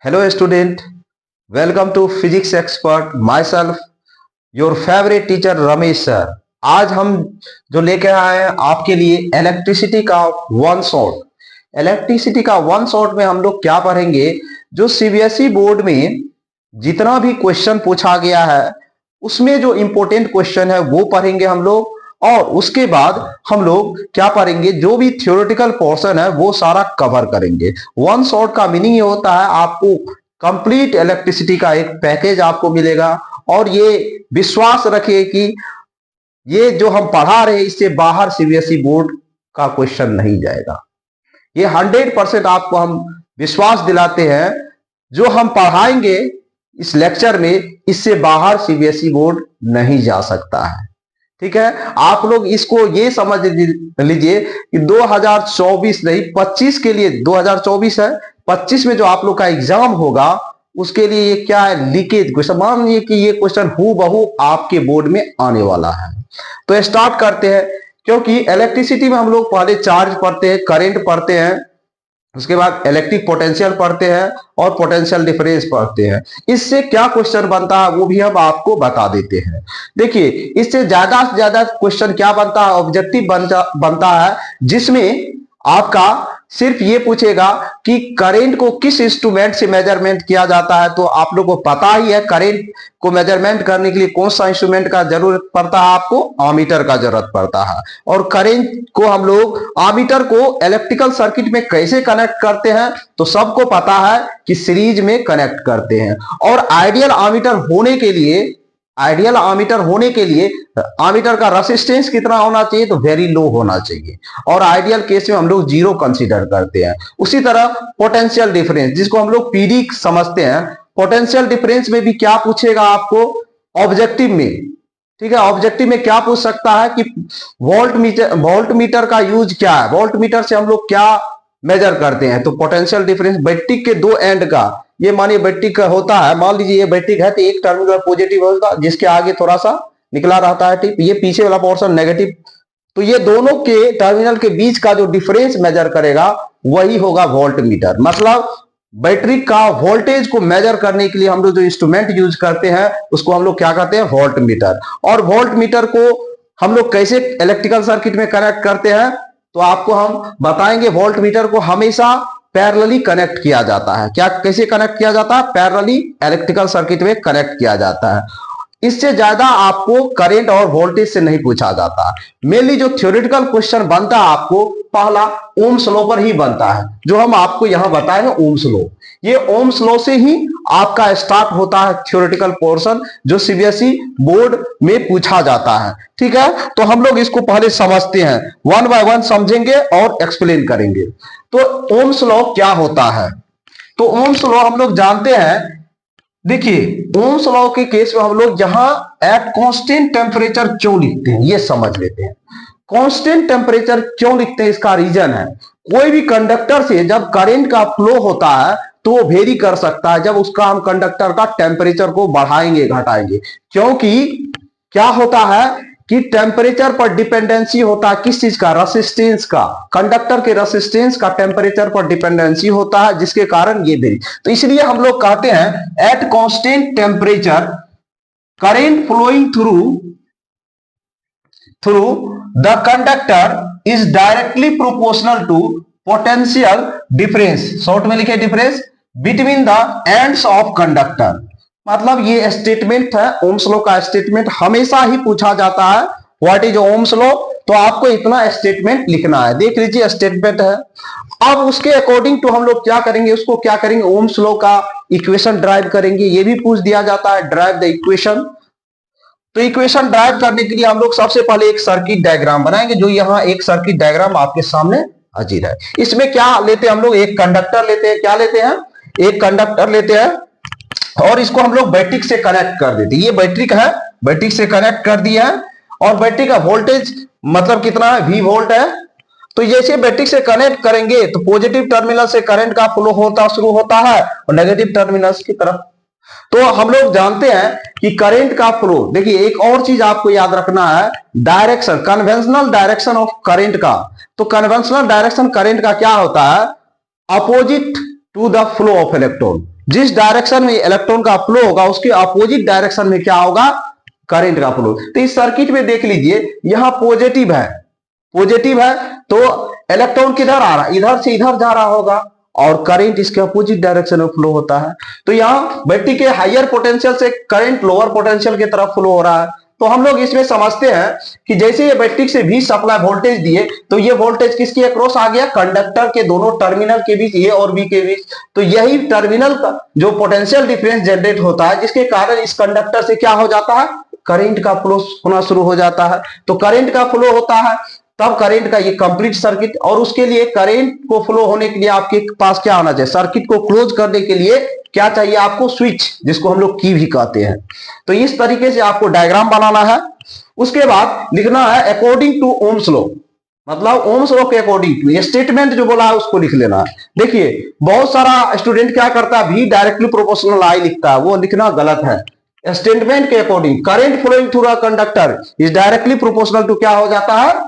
Hello student, welcome to physics expert myself your favorite teacher Ramesh sir. आज हम जो लेके आए हैं आपके लिए इलेक्ट्रिसिटी का वन शॉट। इलेक्ट्रिसिटी का वन शॉट में हम लोग क्या पढ़ेंगे, जो सीबीएसई बोर्ड में जितना भी क्वेश्चन पूछा गया है उसमें जो इंपॉर्टेंट क्वेश्चन है वो पढ़ेंगे हम लोग। और उसके बाद हम लोग क्या पढ़ेंगे, जो भी थ्योरेटिकल पोर्शन है वो सारा कवर करेंगे। वन शॉट का मीनिंग ये होता है आपको कंप्लीट इलेक्ट्रिसिटी का एक पैकेज आपको मिलेगा। और ये विश्वास रखिए कि ये जो हम पढ़ा रहे हैं इससे बाहर सीबीएसई बोर्ड का क्वेश्चन नहीं जाएगा। ये 100% आपको हम विश्वास दिलाते हैं, जो हम पढ़ाएंगे इस लेक्चर में इससे बाहर सीबीएसई बोर्ड नहीं जा सकता है। ठीक है, आप लोग इसको ये समझ लीजिए कि 2024 नहीं 25 के लिए, 2024 है 25 में जो आप लोग का एग्जाम होगा उसके लिए ये क्या है, लीकेज क्वेश्चन। मान लीजिए कि ये क्वेश्चन हूबहू आपके बोर्ड में आने वाला है। तो स्टार्ट करते हैं, क्योंकि इलेक्ट्रिसिटी में हम लोग पहले चार्ज पढ़ते हैं, करंट पढ़ते हैं, उसके बाद इलेक्ट्रिक पोटेंशियल पढ़ते हैं और पोटेंशियल डिफरेंस पढ़ते हैं। इससे क्या क्वेश्चन बनता है वो भी हम आपको बता देते हैं। देखिए, इससे ज्यादा से ज्यादा क्वेश्चन क्या बनता है, ऑब्जेक्टिव बनता है, जिसमें आपका सिर्फ ये पूछेगा कि करंट को किस इंस्ट्रूमेंट से मेजरमेंट किया जाता है। तो आप लोग को पता ही है करंट को मेजरमेंट करने के लिए कौन सा इंस्ट्रूमेंट का जरूरत पड़ता है, आपको अमीटर का जरूरत पड़ता है। और करंट को हम लोग अमीटर को इलेक्ट्रिकल सर्किट में कैसे कनेक्ट करते हैं, तो सबको पता है कि सीरीज में कनेक्ट करते हैं। और आइडियल अमीटर होने के लिए अमीटर का रेजिस्टेंस कितना होना चाहिए, तो वेरी लो होना चाहिए। और आइडियल केस में हम लोग जीरो कंसीडर करते हैं। उसी तरह पोटेंशियल डिफरेंस, जिसको हम लोग पीडी समझते हैं, पोटेंशियल डिफरेंस में भी क्या पूछेगा आपको ऑब्जेक्टिव में। ठीक है, ऑब्जेक्टिव में क्या पूछ सकता है कि वोल्ट मीटर का यूज क्या है, वोल्ट मीटर से हम लोग क्या मेजर करते हैं। तो पोटेंशियल डिफरेंस बैटरी के दो एंड का, ये मानिए बैटरी का होता है, मान लीजिए ये बैटरी है तो एक टर्मिनल पॉजिटिव होगा जिसके आगे थोड़ा सा निकला रहता है टिप, ये पीछे वाला पोर्शन नेगेटिव। तो ये दोनों के टर्मिनल के बीच का जो डिफरेंस मेजर करेगा वही होगा वोल्ट मीटर। मतलब बैटरी का वोल्टेज को मेजर करने के लिए हम लोग जो इंस्ट्रूमेंट यूज करते हैं उसको हम लोग क्या कहते हैं, वोल्ट मीटर। और वोल्ट मीटर को हम लोग कैसे इलेक्ट्रिकल सर्किट में कनेक्ट करते हैं, तो आपको हम बताएंगे वोल्ट मीटर को हमेशा पैरेलली कनेक्ट किया जाता है। क्या, कैसे कनेक्ट किया जाता है, पैरेलली इलेक्ट्रिकल सर्किट में कनेक्ट किया जाता है। इससे ज्यादा आपको करंट और वोल्टेज से नहीं पूछा जाता। मेनली जो थ्योरेटिकल क्वेश्चन बनता है आपको पहला ओम्स लॉ पर ही बनता है, जो हम आपको यहां बताएंगे ओम्स लॉ। ये ओम्स लॉ से ही आपका स्टार्ट होता है थ्योरेटिकल पोर्शन, जो सीबीएसई बोर्ड में पूछा जाता है। ठीक है, तो हम लोग इसको पहले समझते हैं, वन बाय वन समझेंगे और एक्सप्लेन करेंगे। तो ओम्स लॉ क्या होता है, तो ओम्स लॉ हम लोग जानते हैं। देखिए, ओम्स लॉ के केस में हम लोग यहां एट कांस्टेंट टेम्परेचर क्यों लिखते हैं ये समझ लेते हैं। कांस्टेंट टेम्परेचर क्यों लिखते हैं, इसका रीजन है, कोई भी कंडक्टर से जब करंट का फ्लो होता है तो वो वेरी कर सकता है जब उसका हम कंडक्टर का टेम्परेचर को बढ़ाएंगे घटाएंगे। क्योंकि क्या होता है कि टेम्परेचर पर डिपेंडेंसी होता है, किस चीज का, रेसिस्टेंस का, कंडक्टर के रेसिस्टेंस का टेम्परेचर पर डिपेंडेंसी होता है, जिसके कारण ये वेरी। तो इसलिए हम लोग कहते हैं at constant temperature current flowing through the conductor is directly proportional to potential difference, short में लिखे difference, between the ends of conductor. मतलब ये स्टेटमेंट है, ओम्स लॉ का स्टेटमेंट हमेशा ही पूछा जाता है, व्हाट इज ओम्स लॉ। तो आपको इतना स्टेटमेंट लिखना है, देख लीजिए स्टेटमेंट है। अब उसके अकॉर्डिंग तो हम लोग क्या करेंगे, उसको क्या करेंगे, ओम्स लॉ का इक्वेशन ड्राइव करेंगे। ये भी पूछ दिया जाता है, ड्राइव द इक्वेशन। तो इक्वेशन ड्राइव करने के लिए हम लोग सबसे पहले एक सर्किट डायग्राम बनाएंगे, जो यहाँ एक सर्किट डायग्राम आपके सामने हाजिर है। इसमें क्या लेते हैं हम लोग, एक कंडक्टर लेते हैं, क्या लेते हैं, एक कंडक्टर लेते हैं और इसको हम लोग बैटरी से कनेक्ट कर देते हैं। ये बैटरी का है, बैटरी से कनेक्ट कर दिया है। और बैटरी का वोल्टेज मतलब कितना है, V वोल्ट है। तो जैसे बैटरी से कनेक्ट करेंगे तो पॉजिटिव टर्मिनल से करंट का फ्लो होता शुरू होता है और नेगेटिव टर्मिनल्स की तरफ। तो हम लोग जानते हैं कि करंट का फ्लो, देखिए एक और चीज आपको याद रखना है, direction, conventional direction of current का। तो कन्वेंशनल डायरेक्शन करंट का क्या होता है, opposite to the flow of electron. जिस डायरेक्शन में इलेक्ट्रॉन का फ्लो होगा उसके अपोजिट डायरेक्शन में क्या होगा, करंट का फ्लो। तो इस सर्किट में देख लीजिए यहां पॉजिटिव है, पॉजिटिव है तो इलेक्ट्रॉन किधर आ रहा है, इधर से इधर जा रहा होगा और करंट इसके अपोजिट डायरेक्शन में फ्लो होता है। तो यहाँ बैटरी के हायर पोटेंशियल से करंट लोअर पोटेंशियल की तरफ फ्लो हो रहा है। तो हम लोग इसमें समझते हैं कि जैसे ये बैटरी से भी सप्लाई वोल्टेज दिए तो ये वोल्टेज किसके अक्रॉस आ गया, कंडक्टर के दोनों टर्मिनल के बीच, ए और बी के बीच। तो यही टर्मिनल का जो पोटेंशियल डिफरेंस जनरेट होता है जिसके कारण इस कंडक्टर से क्या हो जाता है, करंट का फ्लो होना शुरू हो जाता है। तो करंट का फ्लो होता है तब करंट का ये कंप्लीट सर्किट, और उसके लिए करंट को फ्लो होने के लिए आपके पास क्या होना चाहिए, सर्किट को क्लोज करने के लिए क्या चाहिए आपको, स्विच, जिसको हम लोग की भी कहते हैं। तो इस तरीके से आपको डायग्राम बनाना है। उसके बाद लिखना है अकॉर्डिंग टू ओम्स लॉ, मतलब ओम्स लॉ के अकॉर्डिंग टू, ये स्टेटमेंट जो बोला है उसको लिख लेना है। देखिए बहुत सारा स्टूडेंट क्या करता है, भी डायरेक्टली प्रोपोर्शनल आई लिखता है, वो लिखना गलत है। स्टेटमेंट के according current flowing through a conductor is directly proportional to क्या हो जाता है,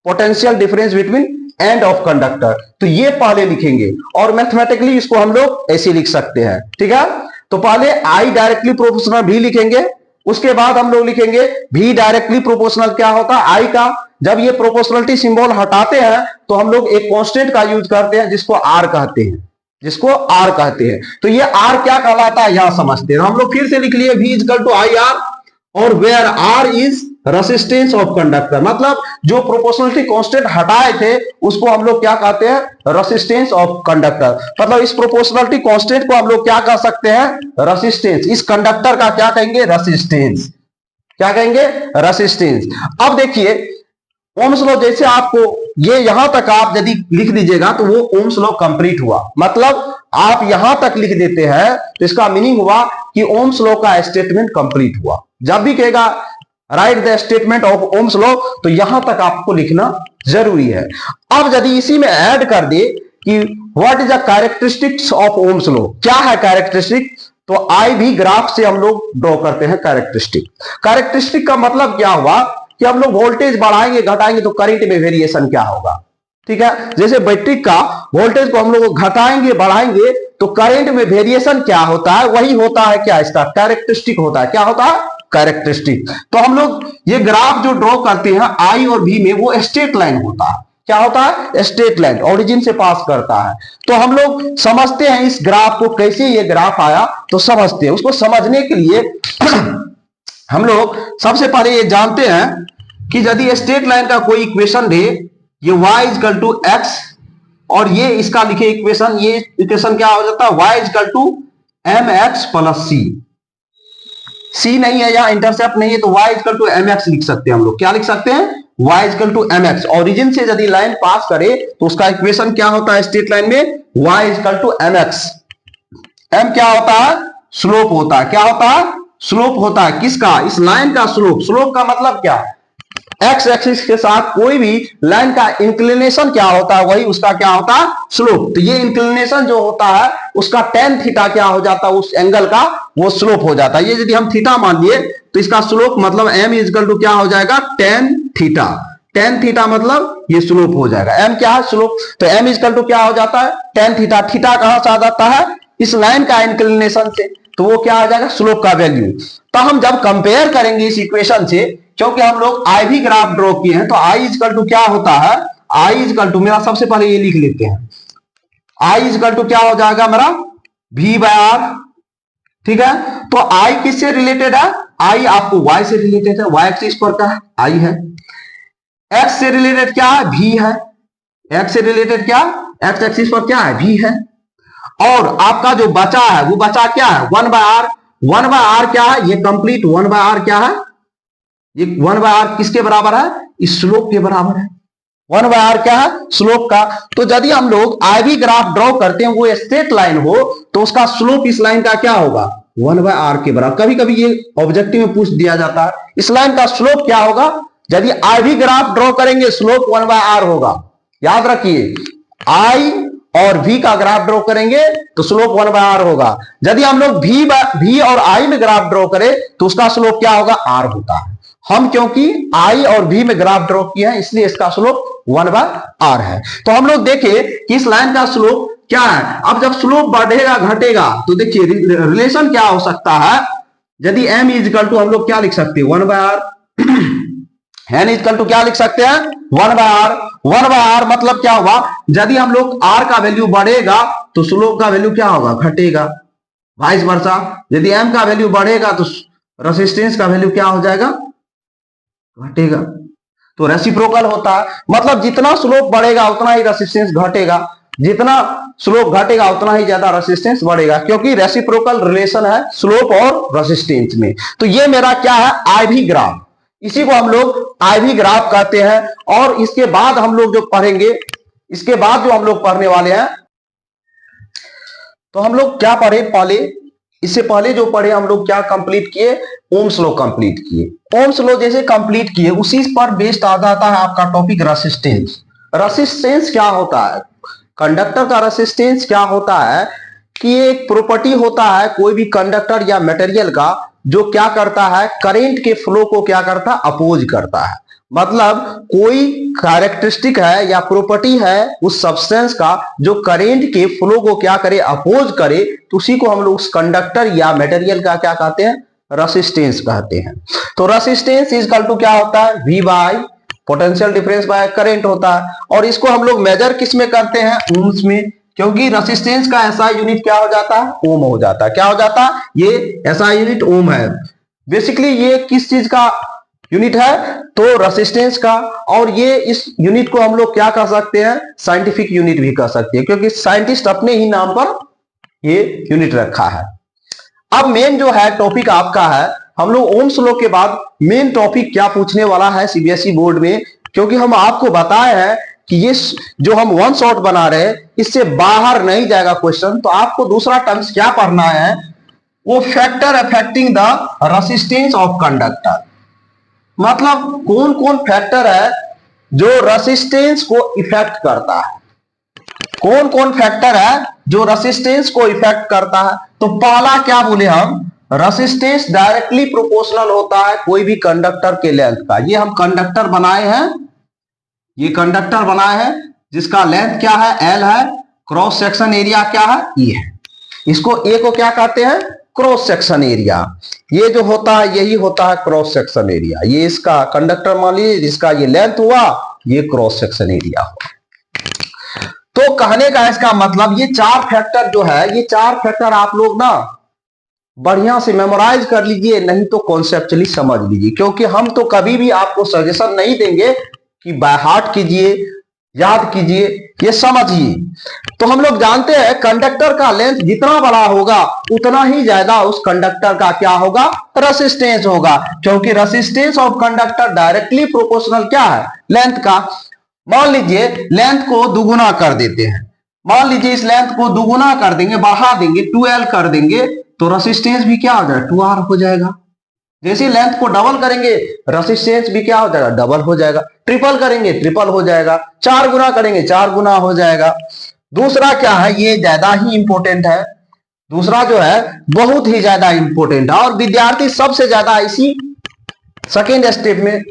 potential difference between end of conductor. तो ये पहले लिखेंगे और मैथमेटिकली इसको हम लोग ऐसे लिख सकते हैं, ठीक है। तो पहले आई डायरेक्टली प्रोपोर्शनल भी लिखेंगे, उसके बाद हम लोग लिखेंगे भी डायरेक्टली प्रोपोर्शनल क्या होता है, आई का जब ये प्रोपोर्शनलिटी सिंबल हटाते हैं तो हम लोग एक कांस्टेंट का यूज करते हैं जिसको आर कहते हैं, जिसको आर कहते हैं। तो ये आर क्या कहलाता है यहां समझते हैं। हम लोग फिर से लिख लिए V equal to I R, और where R is resistance of conductor, मतलब जो प्रोपोर्शनलिटी कांस्टेंट हटाए थे उसको हम लोग क्या कहते हैं, रेसिस्टेंस ऑफ कंडक्टर। मतलब इस प्रोपोर्शनलिटी कांस्टेंट को हम लोग क्या कह सकते हैं, रेसिस्टेंस। इस कंडक्टर का क्या कहेंगे, रेसिस्टेंस। क्या कहेंगे, रेसिस्टेंस। अब देखिए ओम्स लॉ जैसे आपको ये यहां तक आप यदि लिख दीजिएगा तो वो ओम्स लॉ कंप्लीट हुआ। मतलब आप यहां तक लिख देते हैं तो इसका मीनिंग हुआ कि ओम्स लॉ का स्टेटमेंट कंप्लीट हुआ। जब भी कहेगा right the statement of Ohm's law तो यहां तक आपको लिखना जरूरी है। अब यदि इसी में ऐड कर दे कि what is the characteristics of Ohm's law, क्या है कैरेक्टरिस्टिक, तो आई भी ग्राफ से हम लोग ड्रॉ करते हैं कैरेक्टरिस्टिक। कैरेक्टरिस्टिक का मतलब क्या हुआ कि हम लोग वोल्टेज बढ़ाएंगे घटाएंगे तो करंट में वेरिएशन क्या होगा, ठीक है। जैसे बैटरी का वोल्टेज को हम लोग घटाएंगे बढ़ाएंगे तो करंट में वेरिएशन क्या होता है, वही होता है क्या, इसका कैरेक्टरिस्टिक होता है। क्या होता है, कैरेक्टरिस्टिक। तो हम लोग ये ग्राफ जो ड्रॉ करते हैं आई और बी में वो स्ट्रेट लाइन होता है। क्या होता है, स्ट्रेट लाइन, ओरिजिन से पास करता है। तो हम लोग समझते हैं इस ग्राफ को, कैसे ये ग्राफ आया तो समझते हैं। उसको समझने के लिए हम लोग सबसे पहले ये जानते हैं कि यदि स्ट्रेट लाइन का कोई इक्वेशन दे, ये y इक्वल टू एक्स, और ये इसका लिखे इक्वेशन, ये इक्वेशन क्या हो जाता है, y equal to M X plus C. C नहीं है या इंटरसेप्ट नहीं है तो y equal to M X लिख सकते हैं हम लोग। क्या लिख सकते हैं, y equal to M X. Origin से यदि लाइन पास करे तो उसका इक्वेशन क्या होता है स्ट्रेट लाइन में, y equal to M X. m क्या होता है, स्लोप होता है। क्या होता है, स्लोप होता है। किसका, इस लाइन का स्लोप। स्लोप का मतलब क्या, एक्स एक्सिस के साथ कोई भी लाइन का इंक्लिनेशन क्या होता है, वही उसका क्या होता है, स्लोप। तो ये इंक्लिनेशन जो होता है उसका टेन थीटा क्या हो जाता है, उस एंगल का वो स्लोप हो जाता है। ये यदि हम थीटा मान लिए तो इसका स्लोप मतलब m इक्वल टू क्या हो जाएगा, टेन थीटा। टेन थीटा मतलब ये स्लोप हो जाएगा। m क्या है, स्लोप। तो m इक्वल टू क्या हो जाता है, टेन थीटा। थीटा कहां से आ जाता है, इस लाइन का इंक्लिनेशन से, तो वो क्या आ जाएगा, स्लोप का वैल्यू। तो हम जब कंपेयर करेंगे इस इक्वेशन से, क्योंकि हम लोग आई भी ग्राफ ड्रॉ किए हैं, तो आई इक्वल टू क्या होता है, आई इक्वल टू, मेरा सबसे पहले ये लिख लेते हैं, आई इक्वल टू क्या हो जाएगा मेरा, v बाय आर। ठीक है, तो आई किससे रिलेटेड है, आई आपको y से रिलेटेड है, y एक्सिस पर का आई है। x से रिलेटेड क्या है, v है। x से रिलेटेड क्या, x एक्सिस पर क्या है, v है। और आपका जो बचा है वो बचा क्या है, 1 बाय आर। 1 बाय आर क्या है, ये कंप्लीट 1 बाय आर क्या है, ये 1 बाय आर किसके बराबर है, इस स्लोप के बराबर है। 1 बाय आर क्या है, स्लोप का। तो यदि हम लोग आई वी ग्राफ ड्रॉ करते हैं, वो स्ट्रेट लाइन हो, तो उसका स्लोप इस लाइन का क्या होगा, 1 बाय आर के बराबर। कभी कभी ये ऑब्जेक्टिव में पूछ दिया जाता है, इस लाइन का स्लोप क्या होगा। यदि आई वी ग्राफ ड्रॉ करेंगे, स्लोप 1 बाय आर होगा। याद रखिए, आई और v का ग्राफ ड्रॉ करेंगे तो स्लोप 1 बाय आर होगा। यदि हम लोग v और i में ग्राफ ड्रॉ करें तो उसका स्लोप क्या होगा, r होता है। हम क्योंकि i और v में ग्राफ ड्रॉ किया है, इसलिए इसका स्लोप 1 बाय आर है। तो हम लोग देखें कि इस लाइन का स्लोप क्या है, अब जब स्लोप बढ़ेगा घटेगा तो देखिए रिलेशन क्या हो सकता है, यदि m इज इक्वल टू हम लोग क्या लिख सकते हैं 1/r, n is equal to क्या लिख सकते हैं 1/r, 1/r मतलब क्या होगा, यदि हम लोग r का वैल्यू बढ़ेगा तो स्लोप का वैल्यू क्या होगा घटेगा, वाइस वर्सा यदि m का वैल्यू बढ़ेगा तो रेसिस्टेंस का वैल्यू क्या हो जाएगा घटेगा। तो रेसिप्रोकल होता है, मतलब जितना स्लोप बढ़ेगा उतना ही रेसिस्टेंस घटेगा, जितना स्लोप घटेगा उतना ही ज्यादा रेसिस्टेंस बढ़ेगा, क्योंकि रेसिप्रोकल रिलेशन है स्लोप और रेसिस्टेंस में। तो ये मेरा क्या है आईवी ग्राफ, इसी को हम लोग आईवी ग्राफ कहते हैं। और इसके बाद हम लोग जो पढ़ेंगे, इसके बाद जो हम लोग पढ़ने वाले हैं, तो हम लोग क्या पढ़े पहले, इससे पहले जो पढ़े हम लोग क्या कंप्लीट किए, ओम्स लॉ कंप्लीट किए। ओम्स लॉ जैसे कंप्लीट किए उसी पर बेस्ड आ जाता है आपका टॉपिक रेसिस्टेंस। रेसिस्टेंस क्या होता है, कंडक्टर का रेसिस्टेंस क्या होता है कि एक प्रॉपर्टी होता है कोई भी कंडक्टर या मटेरियल का, जो क्या करता है करेंट के फ्लो को क्या करता है अपोज करता है। मतलब कोई कैरेक्टरिस्टिक है या प्रॉपर्टी है उस सब्सटेंस का जो करेंट के फ्लो को क्या करे अपोज करे, तो उसी को हम लोग उस कंडक्टर या मटेरियल का क्या कहते हैं रेसिस्टेंस कहते हैं। तो रेसिस्टेंस इज इक्वल टू क्या होता है V bye potential difference by current होता है। और इसको हम लोग मेजर किस में करते हैं ओम्स में, क्योंकि रेसिस्टेंस का एसआई यूनिट क्या हो जाता है ओम हो जाता है। क्या हो जाता है ये एसआई यूनिट ओम है। बेसिकली ये किस चीज का यूनिट है तो रेसिस्टेंस का, और ये इस यूनिट को हम लोग क्या कह सकते हैं साइंटिफिक यूनिट भी कह सकते हैं, क्योंकि साइंटिस्ट अपने ही नाम पर ये यूनिट रखा है। अब मेन जो है टॉपिक आपका है, हम लोग ओम्स लॉ के बाद मेन टॉपिक क्या पूछने वाला है सीबीएसई बोर्ड में, क्योंकि हम आपको बताए हैं कि ये जो हम वन शॉट बना रहे हैं इससे बाहर नहीं जाएगा क्वेश्चन। तो आपको दूसरा टर्म्स क्या पढ़ना है, वो factor affecting the resistance of conductor. मतलब कौन कौन फैक्टर है जो रेसिस्टेंस को इफेक्ट करता है, कौन कौन फैक्टर है जो रेसिस्टेंस को इफेक्ट करता है। तो पहला क्या बोले हम, रेसिस्टेंस डायरेक्टली प्रोपोर्शनल होता है कोई भी कंडक्टर के लेंथ का। ये हम कंडक्टर बनाए हैं, ये कंडक्टर बनाए हैं जिसका लेंथ क्या है L है, क्रॉस सेक्शन एरिया क्या है E है। इसको A को क्या कहते हैं क्रॉस सेक्शन एरिया। ये जो होता है यही होता है क्रॉस सेक्शन एरिया। ये इसका कंडक्टर मान लीजिए जिसका ये लेंथ हुआ, ये क्रॉस सेक्शन एरिया हुआ। तो कहने का इसका मतलब ये चार फैक्टर जो है, ये चार फैक्टर आप लोग ना बढ़िया से मेमोराइज कर लीजिए, नहीं तो कॉन्सेप्चुअली समझ लीजिए, क्योंकि हम तो कभी भी आपको सजेशन नहीं देंगे कि बाय हार्ट कीजिए याद कीजिए, ये समझिए। तो हम लोग जानते हैं कंडक्टर का लेंथ जितना बड़ा होगा उतना ही ज्यादा उस कंडक्टर का क्या होगा रेसिस्टेंस होगा, क्योंकि resistance of conductor directly proportional क्या है लेंथ का। मान लीजिए लेंथ को दुगुना कर देते हैं, मान लीजिए इस लेंथ को दुगुना कर देंगे, बढ़ा देंगे 2L कर देंगे, तो रेसिस्टेंस भी क्या हो जाएगा 2R हो जाएगा। जैसे लेंथ को डबल करेंगे रेसिस्टेंस भी क्या हो जाएगा डबल हो जाएगा, ट्रिपल करेंगे ट्रिपल हो जाएगा, 4 गुना करेंगे 4 गुना हो जाएगा। दूसरा क्या है, ये ज्यादा ही इंपॉर्टेंट है, दूसरा जो है बहुत ही ज्यादा इंपॉर्टेंट है, और विद्यार्थी सबसे ज्यादा इसी सेकेंड स्टेप में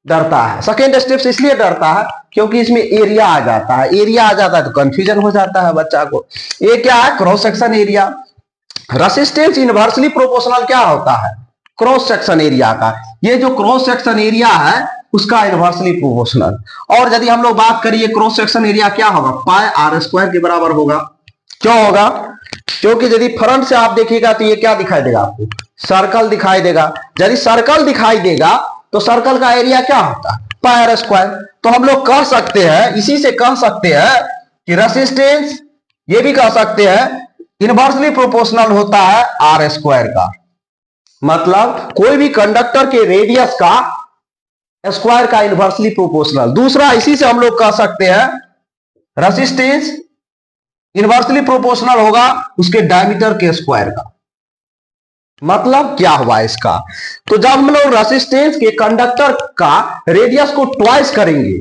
डरता है। सेकेंड स्टेप से इसलिए डरता है क्योंकि इसमें एरिया आ जाता है, एरिया आ जाता है तो कंफ्यूजन हो जाता है बच्चा को। ये क्या है cross section area. Resistance inversely proportional क्या होता है क्रॉस सेक्शन एरिया का। ये जो क्रॉस सेक्शन एरिया है उसका इनवर्सली प्रोपोर्शनल। और यदि हम लोग बात करिए क्रॉस सेक्शन एरिया क्या होगा पाई आर स्क्वायर के बराबर होगा। क्यों होगा, क्योंकि यदि फ्रंट से आप देखिएगा तो ये क्या दिखाई देगा आपको सर्कल दिखाई देगा। यदि सर्कल दिखाई देगा तो सर्कल का एरिया क्या होता है पाई आर स्क्वायर। तो हम लोग कह सकते हैं, इसी से कह सकते हैं कि रेसिस्टेंस ये भी कह सकते हैं इनवर्सली प्रोपोर्शनल होता है आर स्क्वायर का। मतलब कोई भी कंडक्टर के रेडियस का स्क्वायर का इनवर्सली प्रोपोर्शनल। दूसरा इसी से हम लोग कह सकते हैं रेसिस्टेंस इनवर्सली प्रोपोर्शनल होगा उसके डायमीटर के स्क्वायर का। मतलब क्या हुआ इसका, तो जब हम लोग रेसिस्टेंस के कंडक्टर का रेडियस को ट्वाइस करेंगे,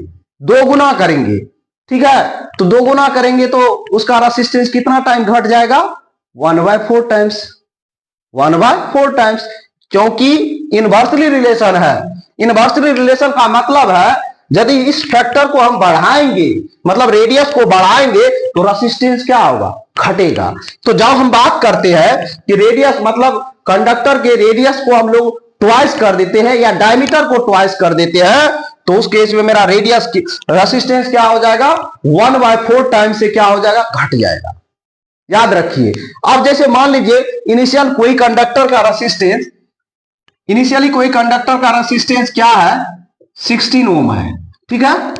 2 गुना करेंगे, ठीक है, तो 2 गुना करेंगे तो उसका रेसिस्टेंस कितना टाइम घट जाएगा 1/4 टाइम्स, 1/4 टाइम्स, क्योंकि इनवर्सली रिलेशन है। इनवर्सली रिलेशन का मतलब है यदि इस फैक्टर को हम बढ़ाएंगे, मतलब रेडियस को बढ़ाएंगे, तो रेसिस्टेंस क्या होगा, घटेगा। तो जब हम बात करते हैं कि रेडियस मतलब कंडक्टर के रेडियस को हम लोग ट्वाइस कर देते हैं या डायमीटर को ट्वाइस कर देते हैं, तो उस केस में मेरा रेडियस की रेसिस्टेंस क्या हो जाएगा, 1/4 टाइम से क्या हो जाएगा, घट जाएगा। याद रखिए। अब जैसे मान लीजिए इनिशियली कोई कंडक्टर का रेसिस्टेंस क्या है, 16 ओम है, ठीक है,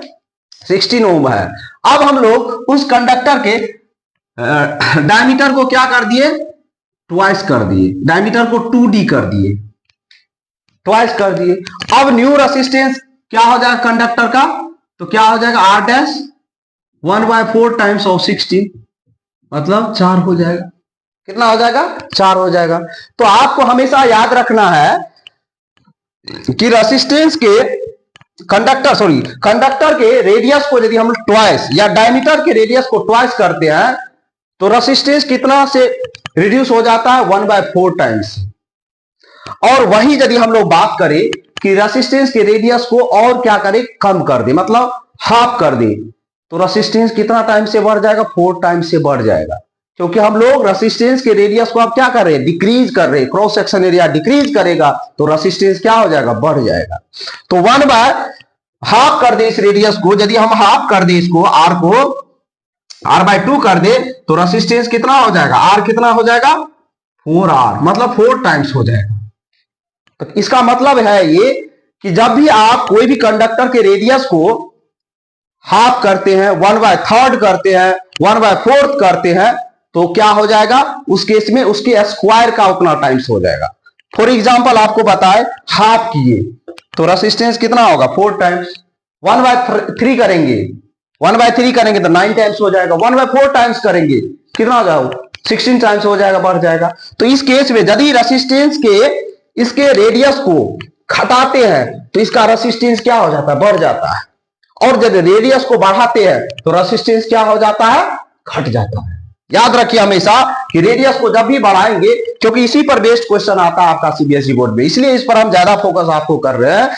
16 ओम है। अब हम लोग उस कंडक्टर के डायमीटर को क्या कर दिए, ट्वाइस कर दिए, डायमीटर को 2d कर दिए, ट्वाइस कर दिए। अब न्यू रेसिस्टेंस क्या हो जाएगा कंडक्टर का, तो क्या हो जाएगा, r डैश 1/4 टाइम्स ऑफ 16, मतलब 4 हो जाएगा। कितना हो जाएगा, 4 हो जाएगा। तो आपको हमेशा याद रखना है कि रेसिस्टेंस के कंडक्टर के रेडियस को यदि हम ट्वाइस या डायमीटर के रेडियस को ट्वाइस करते हैं, तो रेसिस्टेंस कितना से रिड्यूस हो जाता है, 1/4 टाइम्स। और वहीं यदि हम लोग बात करें कि रेसिस्टेंस के रेडियस को और क्या करें, कम कर दे, मतलब हाफ कर दे, तो रेसिस्टेंस कितना टाइम से बढ़ जाएगा, 4 टाइम से बढ़ जाएगा। क्योंकि हम लोग रेसिस्टेंस के रेडियस को आप क्या कर रहे हैं, डिक्रीज कर रहे हैं, क्रॉस सेक्शन एरिया डिक्रीज करेगा तो रेसिस्टेंस क्या हो जाएगा, बढ़ जाएगा। तो 1/2 कर दे इस रेडियस को, यदि हम हाफ कर दे इसको, r को r/2 कर दे, तो रेसिस्टेंस कितना हो जाएगा, r कितना हो जाएगा, 4r, मतलब 4 टाइम्स हो जाएगा। तो इसका मतलब है ये कि जब भी आप कोई भी कंडक्टर के रेडियस को हाफ करते हैं, 1/3 करते हैं, 1/4 करते हैं, तो क्या हो जाएगा, उस केस में उसके स्क्वायर का उतना टाइम्स हो जाएगा। फॉर एग्जांपल आपको बताए हाफ किए तो रेसिस्टेंस कितना होगा, 4 टाइम्स। 1/3 करेंगे, 1/3 करेंगे तो 9 टाइम्स हो जाएगा। 1/4 टाइम्स करेंगे कितना हो जाएगा, 16 टाइम्स हो जाएगा, बढ़ जाएगा। तो इस केस में यदि रेसिस्टेंस के इसके रेडियस को घटाते हैं तो इसका रेसिस्टेंस क्या हो जाता है, बढ़ जाता है। और जब रेडियस को बढ़ाते हैं तो रेसिस्टेंस क्या हो जाता है, घट जाता है। याद रखिए हमेशा कि रेडियस को जब भी बढ़ाएंगे, क्योंकि इसी पर बेस्ड क्वेश्चन आता है आपका सीबीएसई बोर्ड में, इसलिए इस पर हम ज्यादा फोकस आपको कर रहे हैं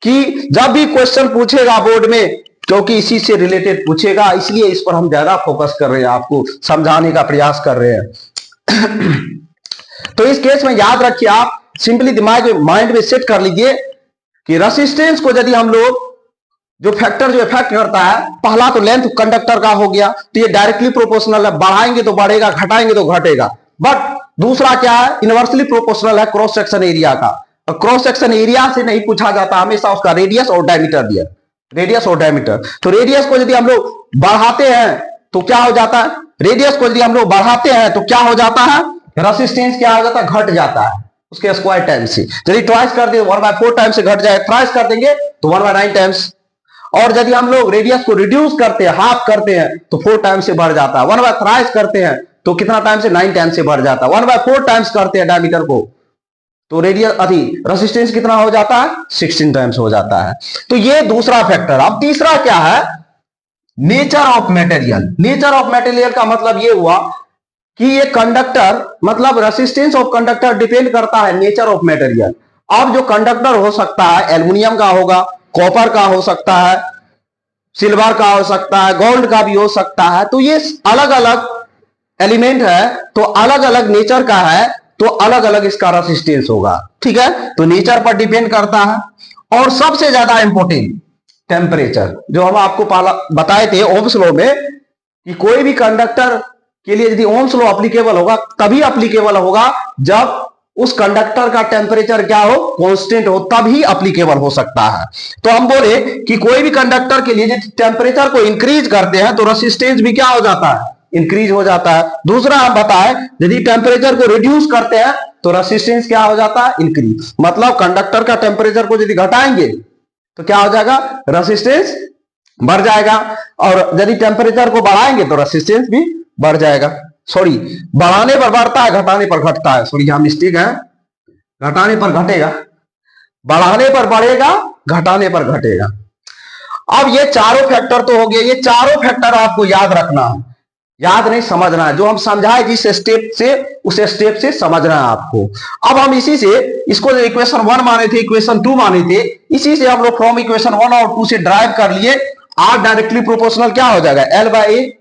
कि जब भी क्वेश्चन पूछेगा बोर्ड में, क्योंकि इसी से रिलेटेड पूछेगा, इसलिए इस पर हम ज्यादा फोकस कर रहे हैं, आपको समझाने का प्रयास कर रहे हैं। तो इस केस में याद रखिए, आप सिंपली दिमाग में, माइंड में सेट कर लीजिए कि रेसिस्टेंस को यदि हम लोग जो फैक्टर जो इफेक्ट करता है, पहला तो लेंथ कंडक्टर का हो गया, तो ये डायरेक्टली प्रोपोर्शनल है, बढ़ाएंगे तो बढ़ेगा, घटाएंगे तो घटेगा। बट दूसरा क्या है, इनवर्सली प्रोपोर्शनल है क्रॉस सेक्शन एरिया का। और क्रॉस सेक्शन एरिया से नहीं पूछा जाता, हमेशा उसका रेडियस और डायमीटर दिया, रेडियस और डायमीटर। तो रेडियस को यदि हम लोग बढ़ाते हैं तो क्या हो जाता है, रेडियस को यदि हम लोग बढ़ाते हैं तो क्या हो जाता है, रेसिस्टेंस क्या हो जाता है, घट जाता है उसके स्क्वायर टाइम से। यदि ट्वाइस कर दे 1/4 टाइम से घट जाए, थ्राइस कर देंगे तो 1/9 टाइम्स। और यदि हम लोग रेडियस को रिड्यूस करते हैं, हाफ करते हैं, तो 4 टाइम से बढ़ जाता है। 1/3 करते हैं तो कितना टाइम से, 9 टाइम से बढ़ जाता है। 1/4 टाइम्स करते हैं डायमीटर को, तो रेडियस रेसिस्टेंस कितना हो जाता है, 16 टाइम्स हो जाता है। तो ये दूसरा फैक्टर। अब तीसरा क्या है, nature of material. Nature of material का मतलब ये हुआ कि ये कंडक्टर, मतलब रेसिस्टेंस ऑफ कंडक्टर डिपेंड करता है नेचर ऑफ मटेरियल। अब जो कंडक्टर हो सकता है, एल्युमिनियम का होगा, कॉपर का हो सकता है, सिल्वर का हो सकता है, गोल्ड का भी हो सकता है। तो ये अलग अलग एलिमेंट है, तो अलग अलग नेचर का है, तो अलग अलग इसका रेसिस्टेंस होगा, ठीक है। तो नेचर पर डिपेंड करता है। और सबसे ज्यादा इंपॉर्टेंट टेम्परेचर, जो हम आपको बताए थे ओम्स लॉ में, कि कोई भी कंडक्टर के लिए यदि ओम्स लॉ एप्लीकेबल होगा, तभी एप्लीकेबल होगा जब उस कंडक्टर का टेम्परेचर क्या हो, कांस्टेंट हो, तभी एप्लीकेबल हो सकता है। तो हम बोले कि कोई भी कंडक्टर के लिए यदि टेम्परेचर को इंक्रीज करते हैं तो रेसिस्टेंस भी क्या हो जाता है, इंक्रीज हो जाता है। दूसरा हम बताएं, यदि टेम्परेचर को रिड्यूस करते हैं तो रेसिस्टेंस क्या हो जाता है, इंक्रीज। मतलब कंडक्टर का टेम्परेचर को यदि घटाएंगे तो क्या हो जाएगा, रेसिस्टेंस बढ़ जाएगा। और यदि टेम्परेचर को बढ़ाएंगे तो रेसिस्टेंस भी बढ़ जाएगा। सॉरी, बढ़ाने पर बढ़ता है, घटाने पर घटता है। सॉरी, यहां मिस्टेक है, घटाने पर घटेगा, बढ़ाने पर बढ़ेगा, घटाने पर घटेगा। अब ये चारों फैक्टर तो हो गए, ये चारों फैक्टर आपको याद रखना है। याद नहीं, समझना है। जो हम समझाए जिस स्टेप से, उस स्टेप से समझना है आपको। अब हम इसी से, इसको जो इक्वेशन 1 माने थे, इक्वेशन 2 माने थे, इसी से हम लोग फ्रॉम इक्वेशन 1 और 2 से ड्राइव कर लिए आर डायरेक्टली प्रोपोर्शनल क्या हो जाएगा, एल बाय ए,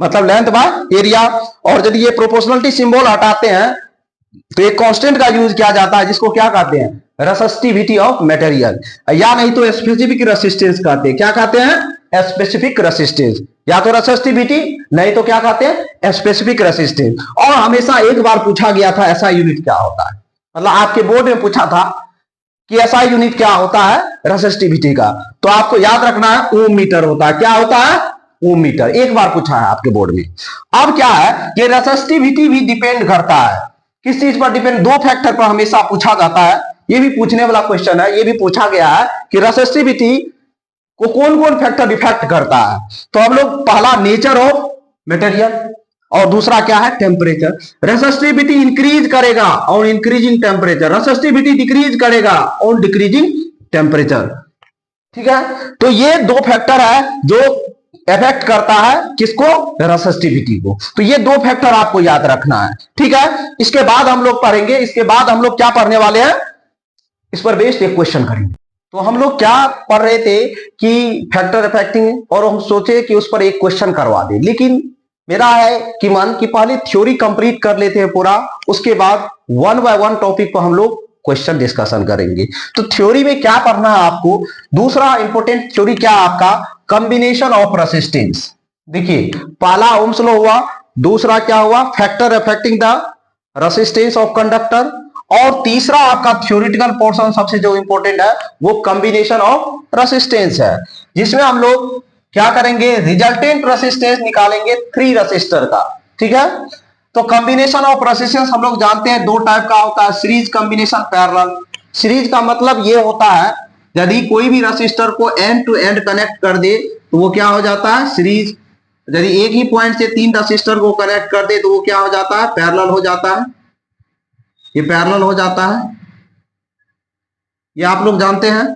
मतलब लेंथ बाय एरिया। और यदि ये प्रोपोर्शनलिटी सिंबल हटाते हैं तो एक कांस्टेंट का यूज किया जाता है जिसको क्या कहते हैं, रेसिस्टिविटी ऑफ मटेरियल, या नहीं तो स्पेसिफिक रेसिस्टेंस कहते हैं। क्या कहते हैं, स्पेसिफिक रेसिस्टेंस, या तो रेसिस्टिविटी नहीं तो क्या कहते हैं, स्पेसिफिक रेसिस्टेंस। और हमेशा एक बार पूछा गया था ऐसा यूनिट क्या होता है, मतलब आपके बोर्ड में पूछा था कि ऐसा यूनिट क्या होता है रेसिस्टिविटी का, तो आपको याद रखना है ओम मीटर होता है। क्या होता है, ओम मीटर, एक बार पूछा है आपके बोर्ड में। अब क्या है कि रेसिस्टिविटी भी डिपेंड करता है किस चीज पर, डिपेंड, दो फैक्टर पर हमेशा पूछा जाता है। ये भी पूछने वाला क्वेश्चन है, ये भी पूछा गया है कि रेसिस्टिविटी को कौन कौन फैक्टर इफेक्ट करता है। तो हम लोग पहला नेचर ऑफ मटेरियल और दूसरा क्या है, टेम्परेचर। रेसिस्टिविटी इंक्रीज करेगा और इंक्रीजिंग टेम्परेचर, रेसिस्टिविटी डिक्रीज करेगा और डिक्रीजिंग टेम्परेचर। ठीक है, तो ये दो फैक्टर है जो इफेक्ट करता है किसको, रेसिस्टिविटी को। तो ये दो फैक्टर आपको याद रखना है। ठीक है, इसके बाद हम लोग पढ़ेंगे, इसके बाद हम लोग क्या पढ़ने वाले हैं, इस पर बेस्ड एक क्वेश्चन करेंगे। तो हम लोग क्या पढ़ रहे थे कि फैक्टर इफेक्टिंग, और हम सोचे कि उस पर एक क्वेश्चन करवा दे, लेकिन मेरा है कि मन कि पहले थ्योरी कंप्लीट कर लेते हैं पूरा, उसके बाद 1 बाय 1 टॉपिक पर हम लोग क्वेश्चन डिस्कशन करेंगे। तो थ्योरी में क्या पढ़ना है आपको, दूसरा इंपॉर्टेंट थ्योरी क्या है आपका, कॉम्बिनेशन ऑफ रेसिस्टेंस। देखिए पहला ओम्स लॉ हुआ, दूसरा क्या हुआ, factor affecting the resistance of conductor, और तीसरा आपका थ्योरेटिकल पोर्शन सबसे जो इंपॉर्टेंट है वो कॉम्बिनेशन ऑफ रेसिस्टेंस है, जिसमें हम लोग क्या करेंगे, रिजल्टेंट रेसिस्टेंस निकालेंगे 3 रेसिस्टर का। ठीक है, तो कॉम्बिनेशन ऑफ रेसिस्टेंस हम लोग जानते हैं दो टाइप का होता है, सीरीज कॉम्बिनेशन, पैरेलल। सीरीज का मतलब ये होता है यदि कोई भी रेसिस्टर को एंड टू एंड कनेक्ट कर दे तो वो क्या हो जाता है, सीरीज। यदि एक ही पॉइंट से 3 रेसिस्टर को कनेक्ट कर दे तो वो क्या हो जाता है, पैरेलल हो जाता है। ये पैरेलल हो जाता है, ये आप लोग जानते हैं।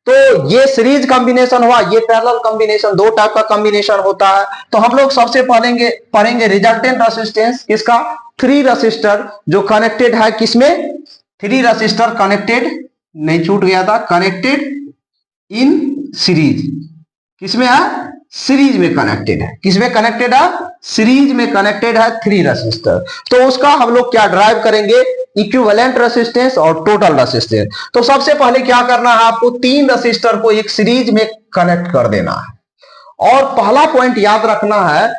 तो ये सीरीज कॉम्बिनेशन हुआ, ये पैरेलल कॉम्बिनेशन, दो टाइप का कॉम्बिनेशन होता है। तो हम लोग सबसे पढ़ेंगे रिजल्टेंट रेसिस्टेंस किसका, 3 रेसिस्टर जो कनेक्टेड है किसमें, 3 रेसिस्टर कनेक्टेड, नहीं छूट गया था, कनेक्टेड इन सीरीज। किसमें है, सीरीज में कनेक्टेड है। किसमें कनेक्टेड है, सीरीज में कनेक्टेड है 3 रेसिस्टर। तो उसका हम लोग क्या ड्राइव करेंगे, इक्विवेलेंट रेसिस्टेंस और टोटल रेसिस्टेंस। तो सबसे पहले क्या करना है आपको, 3 रेसिस्टर को एक सीरीज में कनेक्ट कर देना है। और पहला पॉइंट याद रखना है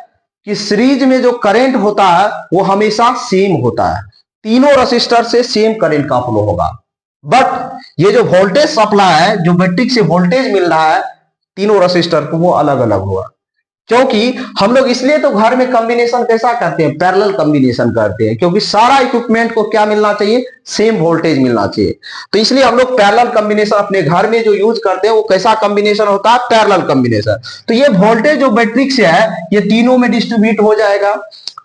कि सीरीज में जो करंट होता है वो हमेशा सेम होता है, तीनों रेसिस्टर से सेम करंट का फ्लो होगा। बट ये जो वोल्टेज सप्लाई है, जो बैटरी से वोल्टेज मिल रहा है तीनों रेसिस्टर को, वो अलग अलग होगा। क्योंकि हम लोग इसलिए तो घर में कॉम्बिनेशन कैसा करते हैं, पैरेलल कॉम्बिनेशन करते हैं, क्योंकि सारा इक्विपमेंट को क्या मिलना चाहिए, सेम वोल्टेज मिलना चाहिए। तो इसलिए हम लोग पैरेलल कॉम्बिनेशन अपने घर में जो यूज करते हैं वो कैसा कॉम्बिनेशन होता है, पैरेलल कॉम्बिनेशन। तो ये वोल्टेज जो बैटरी से है ये तीनों में डिस्ट्रीब्यूट हो जाएगा।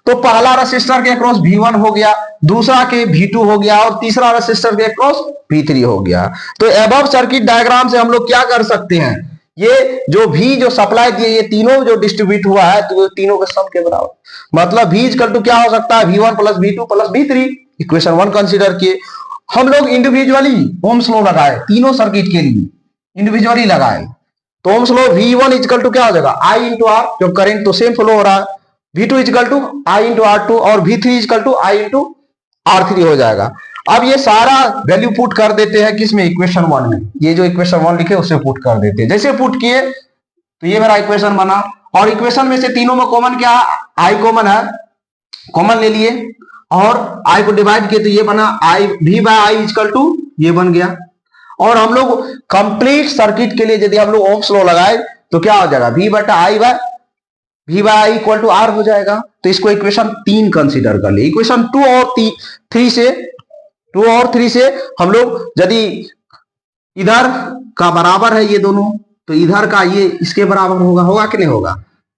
तो पहला रेसिस्टर के अक्रॉस V1 हो गया, दूसरा के V2 हो गया, और तीसरा रेसिस्टर के अक्रॉस V3 हो गया। तो एबव सर्किट डायग्राम से हम लोग क्या कर सकते हैं, ये जो V जो सप्लाई दिए, ये तीनों जो डिस्ट्रीब्यूट हुआ है तो तीनों के सम के बराबर, मतलब V इक्वल टू क्या हो सकता है, V1 plus V2 plus V3। Equation 1 consider किए। हम लोग इंडिविजुअली ओम्स लॉ लगाए, तीनों सर्किट के लिए इंडिविजुअली लगाए। तो Ohm's law V1 equal to क्या हो जाएगा, I इंटू R, जो करंट तो सेम फ्लो हो रहा है, V2 equal to I into R2, और V3 equal to I into R3 हो जाएगा। अब ये सारा वैल्यू पुट कर देते हैं किसमें, इक्वेशन 1 में। ये जो इक्वेशन 1 लिखे उसे पुट कर देते हैं। जैसे पुट किए तो ये मेरा इक्वेशन बना, और इक्वेशन में से तीनों में कॉमन क्या है, I कॉमन है, कॉमन ले लिए, और I को डिवाइड किए तो ये बना I, V by I equal to ये बन गया। और हम लोग कंप्लीट सर्किट के लिए यदि हम लोग ओम्स लॉ लगाए तो क्या हो जाएगा, V बटा I by V by I equal to R हो जाएगा। तो इसको इक्वेशन 3 कंसीडर कर लिए। इक्वेशन 2 और 3 से हम लोग यदि इधर का बराबर है ये दोनों, तो इधर का ये इसके बराबर होगा कि नहीं होगा,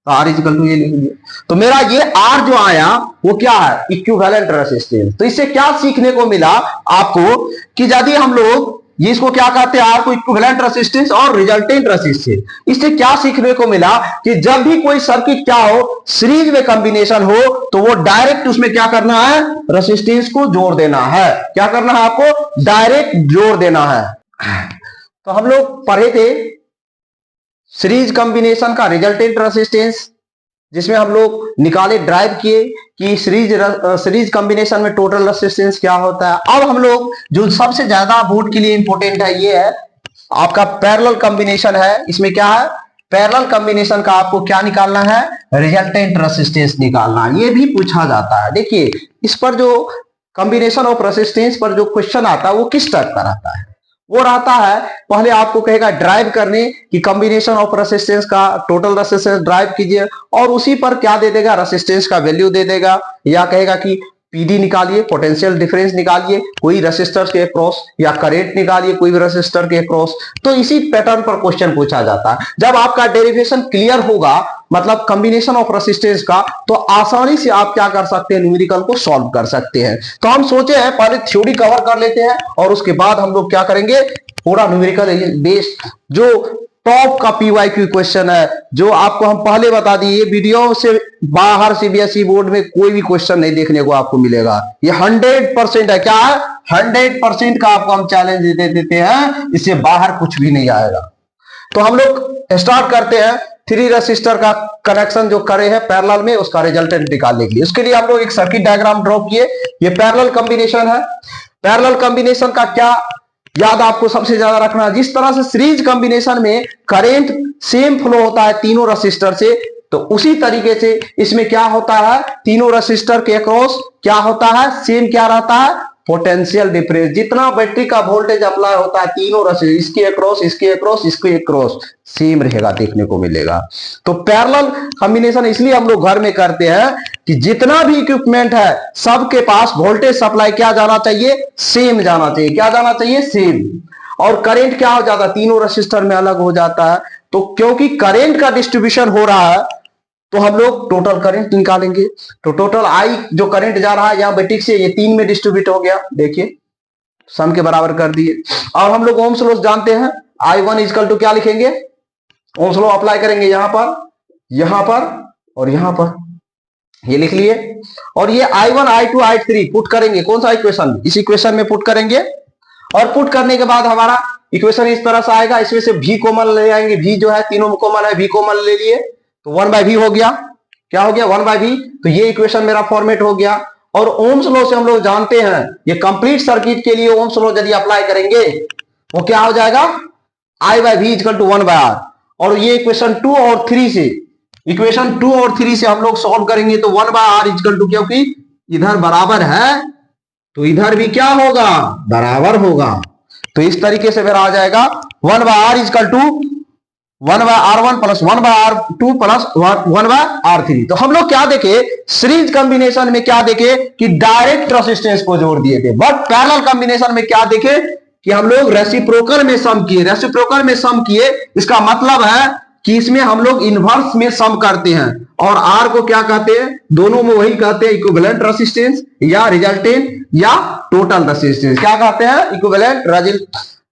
तो R इक्वल टू ये लिख दिया। तो मेरा ये R जो आया वो क्या है, इक्विवेलेंट रेसिस्टेंस। तो इससे क्या सीखने को मिला आपको कि यदि हम लोग ये इसको क्या कहते हैं, आर को इक्विवेलेंट रेजिस्टेंस और रिजल्टेंट रेजिस्टेंस। इससे क्या सीखने को मिला कि जब भी कोई सर्किट क्या हो, सीरीज में कॉम्बिनेशन हो, तो वो डायरेक्ट उसमें क्या करना है, रेजिस्टेंस को जोड़ देना है। क्या करना है आपको, डायरेक्ट जोड़ देना है। तो हम लोग पढ़े थे सीरीज कॉम्बिनेशन का रिजल्टेंट रेजिस्टेंस, जिसमें हम लोग निकाले, ड्राइव किए कि सीरीज कॉम्बिनेशन में टोटल रेजिस्टेंस क्या होता है। अब हम लोग जो सबसे ज्यादा बोर्ड के लिए इंपॉर्टेंट है, ये है आपका पैरेलल कॉम्बिनेशन है। इसमें क्या है, पैरेलल कॉम्बिनेशन का आपको क्या निकालना है, रिजल्टेंट रेजिस्टेंस निकालना। ये भी पूछा जाता है। देखिए इस पर जो कॉम्बिनेशन ऑफ रेजिस्टेंस पर जो क्वेश्चन आता है वो किस टाइप का रहता है, वो रहता है पहले आपको कहेगा ड्राइव करने की कॉम्बिनेशन ऑफ रेजिस्टेंस का टोटल रेजिस्टेंस ड्राइव कीजिए, और उसी पर क्या दे देगा, रेजिस्टेंस का वैल्यू दे देगा, या कहेगा कि पीडी निकालिए, पोटेंशियल डिफरेंस निकालिए कोई रेसिस्टर के अक्रॉस, या करंट निकालिए कोई भी रेसिस्टर के अक्रॉस। तो इसी पैटर्न पर क्वेश्चन पूछा जाता है। जब आपका डेरिवेशन क्लियर होगा, मतलब कॉम्बिनेशन ऑफ रेसिस्टेंस का, तो आसानी से आप क्या कर सकते हैं, न्यूमेरिकल को सॉल्व कर सकते हैं। तो हम सोचे हैं पहले थ्योरी कवर कर लेते हैं, और उसके बाद हम लोग क्या करेंगे, पूरा न्यूमेरिकल बेस्ड जो टॉप का पीवाईक्यू क्वेश्चन है, जो आपको हम पहले बता दिए, ये वीडियो से बाहर सीबीएसई बोर्ड में कोई भी क्वेश्चन नहीं देखने को आपको मिलेगा। ये 100% है। क्या है, 100% का आपको हम चैलेंज दे देते हैं, इससे बाहर कुछ भी नहीं आएगा। तो हम लोग स्टार्ट करते हैं 3 रेसिस्टर का कनेक्शन जो करे हैं पैरेलल में, उसका रिजल्टेंट निकालने के लिए। उसके लिए हम लोग एक सर्किट डायग्राम ड्रॉ किए। ये पैरेलल कॉम्बिनेशन है। पैरेलल कॉम्बिनेशन का क्या याद आपको सबसे ज्यादा रखना, जिस तरह से सीरीज कॉम्बिनेशन में करंट सेम फ्लो होता है तीनों रेसिस्टर से, तो उसी तरीके से इसमें क्या होता है, तीनों रेसिस्टर के अक्रॉस क्या होता है, सेम क्या रहता है, पोटेंशियल डिफरेंस। जितना बैटरी का वोल्टेज अप्लाई होता है तीनों रेसिस्टर, इसके अक्रॉस, इसके अक्रॉस, इसके अक्रॉस, सेम रहेगा, देखने को मिलेगा। तो पैरेलल कॉम्बिनेशन इसलिए हम लोग घर में करते हैं कि जितना भी इक्विपमेंट है सबके पास वोल्टेज सप्लाई क्या जाना चाहिए, सेम जाना चाहिए। क्या जाना चाहिए, सेम। और करंट क्या हो जाता है, तीनों रेसिस्टर में अलग हो जाता है। तो क्योंकि करंट का डिस्ट्रीब्यूशन हो रहा है, तो हम लोग टोटल करंट निकालेंगे। तो टोटल आई जो करंट जा रहा है यहां बैटरी से, ये 3 में डिस्ट्रीब्यूट हो गया। देखिए सम के बराबर कर दिए। और हम लोग ओम्स लॉ जानते हैं, I1 इक्वल टू क्या लिखेंगे, ओम्स लॉ अप्लाई करेंगे यहां पर, यहां पर और यहां पर, ये लिख लिए। और ये I1 I2 I3 पुट करेंगे कौन सा इक्वेशन, इस इक्वेशन में पुट करेंगे। और पुट करने के बाद हमारा इक्वेशन इस तरह से आएगा। इसमें से V कॉमन ले आएंगे, V जो है तीनों में कॉमन है, V कॉमन ले लिए तो 1/V हो गया। क्या हो गया, 1/V। तो ये इक्वेशन मेरा फॉर्मेट हो गया। और ओम्स लॉ से हम लोग जानते हैं, ये कंप्लीट सर्किट के लिए ओम्स लॉ यदि अप्लाई करेंगे वो क्या हो जाएगा, I/V इक्वल टू 1/R। और ये इक्वेशन 2 और 3 से, इक्वेशन 2 और 3 से हम लोग सॉल्व करेंगे तो 1/R इक्वल टू, क्योंकि इधर बराबर है तो इधर भी क्या होगा, बराबर होगा। तो इस तरीके से मेरा आ जाएगा 1/R equal to 1/R1 plus 1/R2 plus 1/R3। तो हम लोग क्या देखे, सीरीज कॉम्बिनेशन में क्या देखे कि डायरेक्ट रेजिस्टेंस को जोड़ दिए थे। बट पैरेलल कॉम्बिनेशन में क्या देखे कि हम लोग रेसिप्रोकल में सम किए। रेसिप्रोकल में सम किए, इसका मतलब है कि इसमें हम लोग इनवर्स में सम करते हैं। और आर को क्या कहते हैं, दोनों में वही कहते हैं, इक्विवेलेंट रेजिस्टेंस या रिजल्टेंट या टोटल रेजिस्टेंस। क्या कहते हैं, इक्विवेलेंट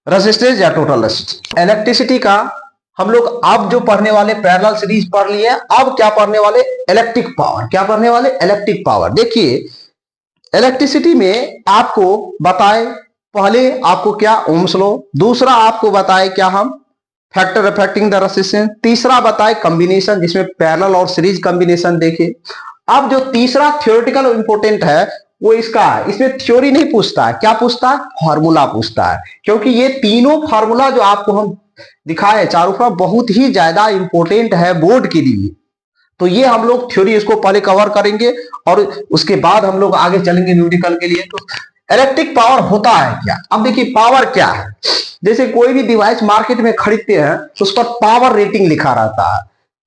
रेजिस्टेंस या टोटल रेजिस्टेंस। इलेक्ट्रिसिटी का हम लोग अब जो पढ़ने वाले, पैरेलल सीरीज पढ़ लिए, अब क्या पढ़ने वाले, इलेक्ट्रिक पावर। क्या पढ़ने वाले, इलेक्ट्रिक पावर। देखिए इलेक्ट्रिसिटी में आपको बताए, पहले आपको क्या, ओम्स लॉ। दूसरा आपको बताए क्या, हम फैक्टर अफेक्टिंग द रेजिस्टेंस। तीसरा बताए कॉम्बिनेशन, जिसमें पैरेलल और सीरीज कॉम्बिनेशन देखे। अब जो तीसरा थ्योरेटिकल इंपोर्टेंट है वो इसका है। इसमें थ्योरी नहीं पूछता है, क्या पूछता है, फार्मूला पूछता है। क्योंकि ये तीनों फार्मूला जो आपको हम दिखाए चारों तरफ बहुत ही ज्यादा इंपॉर्टेंट है बोर्ड के लिए। तो ये हम लोग थ्योरी इसको पहले कवर करेंगे और उसके बाद हम लोग आगे चलेंगे न्यूमेरिकल के लिए। तो इलेक्ट्रिक पावर होता है क्या, अब देखिए पावर क्या है। जैसे कोई भी डिवाइस मार्केट में खरीदते हैं तो उस पर पावर रेटिंग लिखा रहता है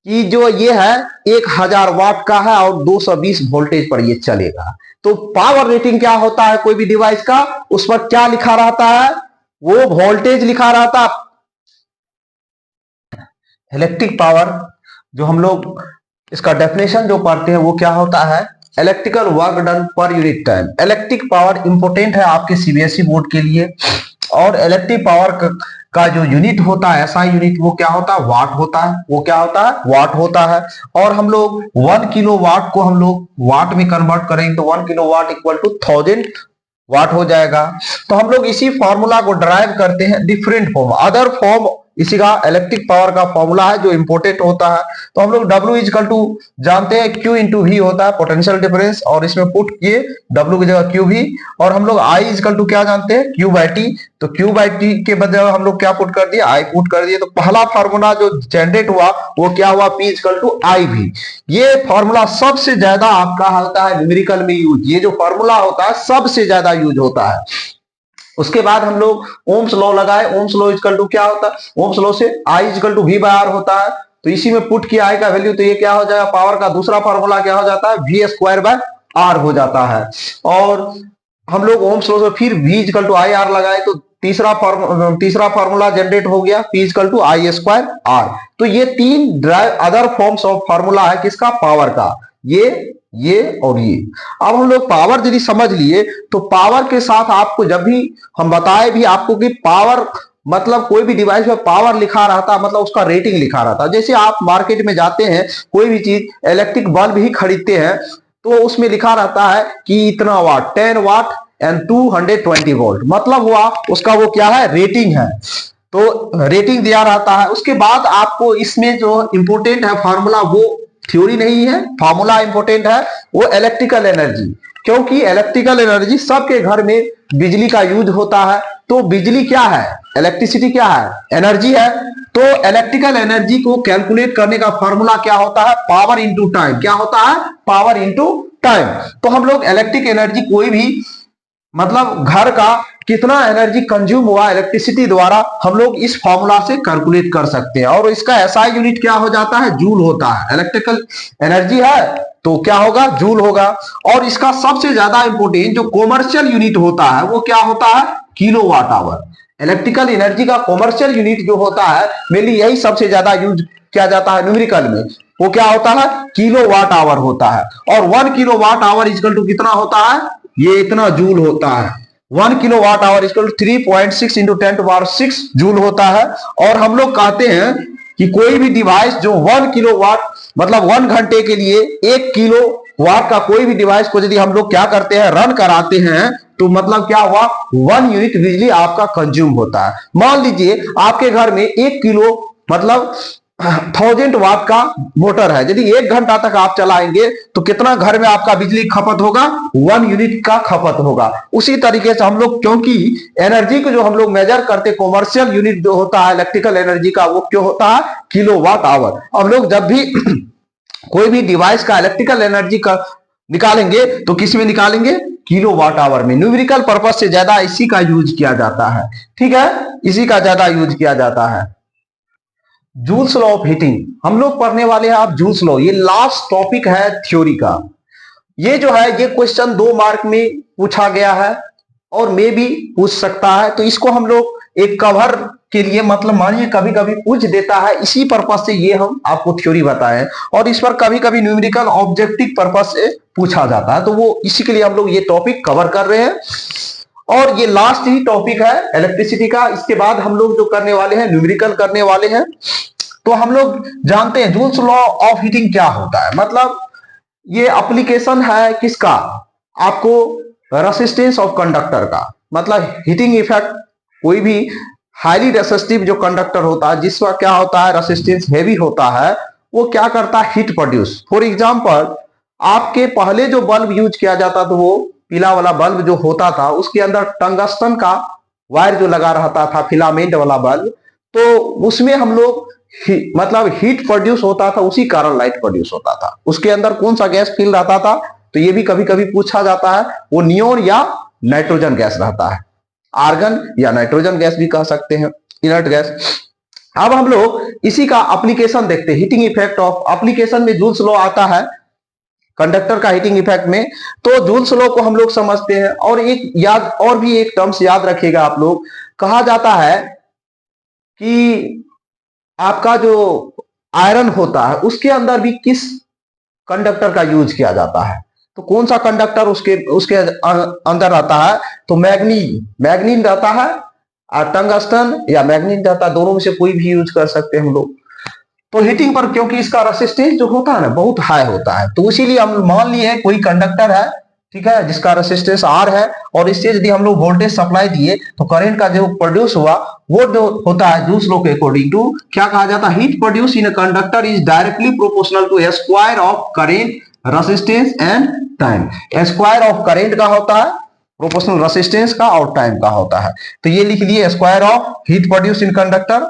कि जो ये है 1000 वाट का है और 220 वोल्टेज पर ये चलेगा। तो पावर रेटिंग क्या होता है कोई भी डिवाइस का, उस पर क्या लिखा रहता है, वो वोल्टेज लिखा रहता है। इलेक्ट्रिक पावर जो हम लोग इसका डेफिनेशन जो पढ़ते हैं वो क्या होता है, electrical work done per unit time. Electric power important है आपके सीबीएसई बोर्ड के लिए। और इलेक्ट्रिक पावर का जो यूनिट होता है, ऐसा यूनिट, वो क्या होता है, वाट होता है। वो क्या होता है, वाट होता है। और हम लोग 1 किलो वाट को हम लोग वाट में कन्वर्ट करेंगे तो 1 किलो वाट इक्वल टू 1000 वाट हो जाएगा। तो हम लोग इसी फॉर्मूला को ड्राइव करते हैं डिफरेंट फॉर्म, अदर फॉर्म इसी का इलेक्ट्रिक पावर का फॉर्मूला है जो इंपोर्टेंट होता है। तो हम लोग W इजकल टू जानते हैं Q इंटू V होता है पोटेंशियल डिफरेंस, और इसमें पुट किए W की जगह QV, और हम लोग I इजकल टू क्या जानते हैं, Q बाई टी। तो Q बाई टी के बजाय हम लोग क्या पुट कर दिए, I पुट कर दिए। तो पहला फॉर्मूला जो जनरेट हुआ वो क्या हुआ, P इजकल टू IV। ये फॉर्मूला सबसे ज्यादा आपका होता है न्यूमेरिकल में यूज, ये जो फॉर्मूला होता है सबसे ज्यादा यूज होता है। उसके बाद हम लोग ओम्स लॉ लगाए। ओम्स लॉ इजकल टू क्या होता है, ओम्स लॉ से I equal to V by R होता है। तो इसी में पुट किया I का वैल्यू, तो ये क्या हो जाएगा, पावर का दूसरा फॉर्मूला क्या हो जाता है, V स्क्वायर बाय R हो जाता है। और हम लोग ओम्स लॉ से फिर V equal to I R लगाए तो तीसरा फॉर्मूला जनरेट हो गया, P equal to I square R। तो ये तीन अदर फॉर्म्स ऑफ फॉर्मूला है किसका, पावर का, ये और ये। अब हम लोग पावर यदि समझ लिए तो पावर के साथ आपको जब भी हम बताए भी आपको कि पावर मतलब कोई भी डिवाइस में पावर लिखा रहता मतलब उसका रेटिंग लिखा रहता। जैसे आप मार्केट में जाते हैं कोई भी चीज, इलेक्ट्रिक बल्ब ही खरीदते हैं तो उसमें लिखा रहता है कि इतना वाट, 10 वाट एंड 220 वोल्ट, मतलब हुआ उसका वो क्या है, रेटिंग है। तो रेटिंग दिया रहता है। उसके बाद आपको इसमें जो इंपोर्टेंट है फॉर्मूला, वो थ्योरी नहीं है, फॉर्मूला इंपोर्टेंट है, वो इलेक्ट्रिकल एनर्जी। क्योंकि इलेक्ट्रिकल एनर्जी सबके घर में बिजली का यूज होता है। तो बिजली क्या है, इलेक्ट्रिसिटी क्या है, एनर्जी है। तो इलेक्ट्रिकल एनर्जी को कैलकुलेट करने का फॉर्मूला क्या होता है, पावर इंटू टाइम। क्या होता है, पावर इंटू टाइम। तो हम लोग इलेक्ट्रिक एनर्जी कोई भी मतलब घर का कितना एनर्जी कंज्यूम हुआ इलेक्ट्रिसिटी द्वारा, हम लोग इस फॉर्मूला से कैलकुलेट कर सकते हैं। और इसका एसआई यूनिट क्या हो जाता है, जूल होता है। इलेक्ट्रिकल एनर्जी है तो क्या होगा, जूल होगा। और इसका सबसे ज्यादा इंपोर्टेंट जो कॉमर्शियल यूनिट होता है वो क्या होता है, किलोवाट आवर। इलेक्ट्रिकल एनर्जी का कॉमर्शियल यूनिट जो होता है मेनली यही सबसे ज्यादा यूज किया जाता है न्यूमेरिकल में, वो क्या होता है, किलोवाट आवर होता है। और 1 किलोवाट आवर इक्वल टू कितना होता है, ये इतना जूल होता है। 1 kilowatt hour equal to 3.6 into 10⁻6 joule होता है। और हम लोग कहते हैं कि कोई भी डिवाइस जो 1 किलोवाट मतलब 1 घंटे के लिए 1 किलो वाट का कोई भी डिवाइस को यदि हम लोग क्या करते हैं, रन कराते हैं, तो मतलब क्या हुआ, 1 यूनिट बिजली आपका कंज्यूम होता है। मान लीजिए आपके घर में 1 किलो मतलब 1000 वाट का मोटर है, यदि 1 घंटा तक आप चलाएंगे तो कितना घर में आपका बिजली खपत होगा, 1 यूनिट का खपत होगा। उसी तरीके से हम लोग, क्योंकि एनर्जी को जो हम लोग मेजर करते कॉमर्शियल यूनिट जो होता है इलेक्ट्रिकल एनर्जी का, वो क्यों होता है, किलोवाट आवर। हम लोग जब भी कोई भी डिवाइस का इलेक्ट्रिकल एनर्जी का निकालेंगे तो किस में निकालेंगे, किलोवाट आवर में। न्यूमेरिकल पर्पज से ज्यादा इसी का यूज किया जाता है, ठीक है, इसी का ज्यादा यूज किया जाता है। जूल्स लॉ ऑफ हीटिंग हम लोग पढ़ने वाले हैं। आप जूल्स लॉ, ये लास्ट टॉपिक है थ्योरी का। ये जो है ये क्वेश्चन 2 मार्क में पूछा गया है और मे भी पूछ सकता है। तो इसको हम लोग एक कवर के लिए मतलब मानिए कभी कभी पूछ देता है, इसी पर्पज से ये हम आपको थ्योरी बताएं। और इस पर कभी कभी न्यूमेरिकल ऑब्जेक्टिव पर्पज से पूछा जाता है, तो वो इसी के लिए हम लोग ये टॉपिक कवर कर रहे हैं। और ये लास्ट ही टॉपिक है इलेक्ट्रिसिटी का। इसके बाद हम लोग जो करने वाले हैं न्यूमेरिकल करने वाले हैं। तो हम लोग जानते हैं जूल्स लॉ ऑफ हीटिंग क्या होता है, मतलब ये एप्लीकेशन है किसका, आपको रेसिस्टेंस ऑफ कंडक्टर का। मतलब हीटिंग इफेक्ट, कोई भी हाईली रेसिस्टिव जो कंडक्टर होता है जिसका क्या होता है, रेसिस्टेंस हेवी होता है, वो क्या करता है, हीट प्रोड्यूस। फॉर एग्जांपल आपके पहले जो बल्ब यूज किया जाता था, वो पीला वाला बल्ब जो होता था उसके अंदर टंगस्टन का वायर जो लगा रहता था, फिलामेंट वाला बल्ब, तो उसमें हम लोग मतलब हीट प्रोड्यूस होता था, उसी कारण लाइट प्रोड्यूस होता था। उसके अंदर कौन सा गैस फिल रहता था, तो ये भी कभी कभी पूछा जाता है, वो नियोन या नाइट्रोजन गैस रहता है। आर्गन या नाइट्रोजन गैस भी कह सकते हैं, इनर्ट गैस। अब हम लोग इसी का एप्लीकेशन देखते हैं, हीटिंग इफेक्ट ऑफ एप्लीकेशन में जूल्स लॉ आता है कंडक्टर का हीटिंग इफेक्ट में। तो जूल्स लॉ को हम लोग समझते हैं। और एक याद, और भी एक टर्म्स याद रखिएगा आप लोग, कहा जाता है कि आपका जो आयरन होता है उसके अंदर भी किस कंडक्टर का यूज किया जाता है, तो कौन सा कंडक्टर उसके अंदर रहता है, तो मैग्नीन रहता है। टंगस्टन या मैग्नीज धातु, दोनों में से कोई भी यूज कर सकते हैं हम लोग। तो हीटिंग पर क्योंकि इसका रेसिस्टेंस जो होता है ना बहुत हाई होता है, तो इसीलिए हम मान लिए कोई कंडक्टर है, ठीक है, जिसका रेसिस्टेंस R है, और इससे यदि हम लोग वोल्टेज सप्लाई दिए तो करंट का जो प्रोड्यूस हुआ वो जो होता है जूस लॉ के अकॉर्डिंग टू क्या कहा जाता है, heat produce in a conductor is directly proportional to square of current, resistance and time. Square of current का होता है, प्रोपोर्शनल रेसिस्टेंस का और टाइम का होता है। तो ये लिख लिए, square of heat produce in conductor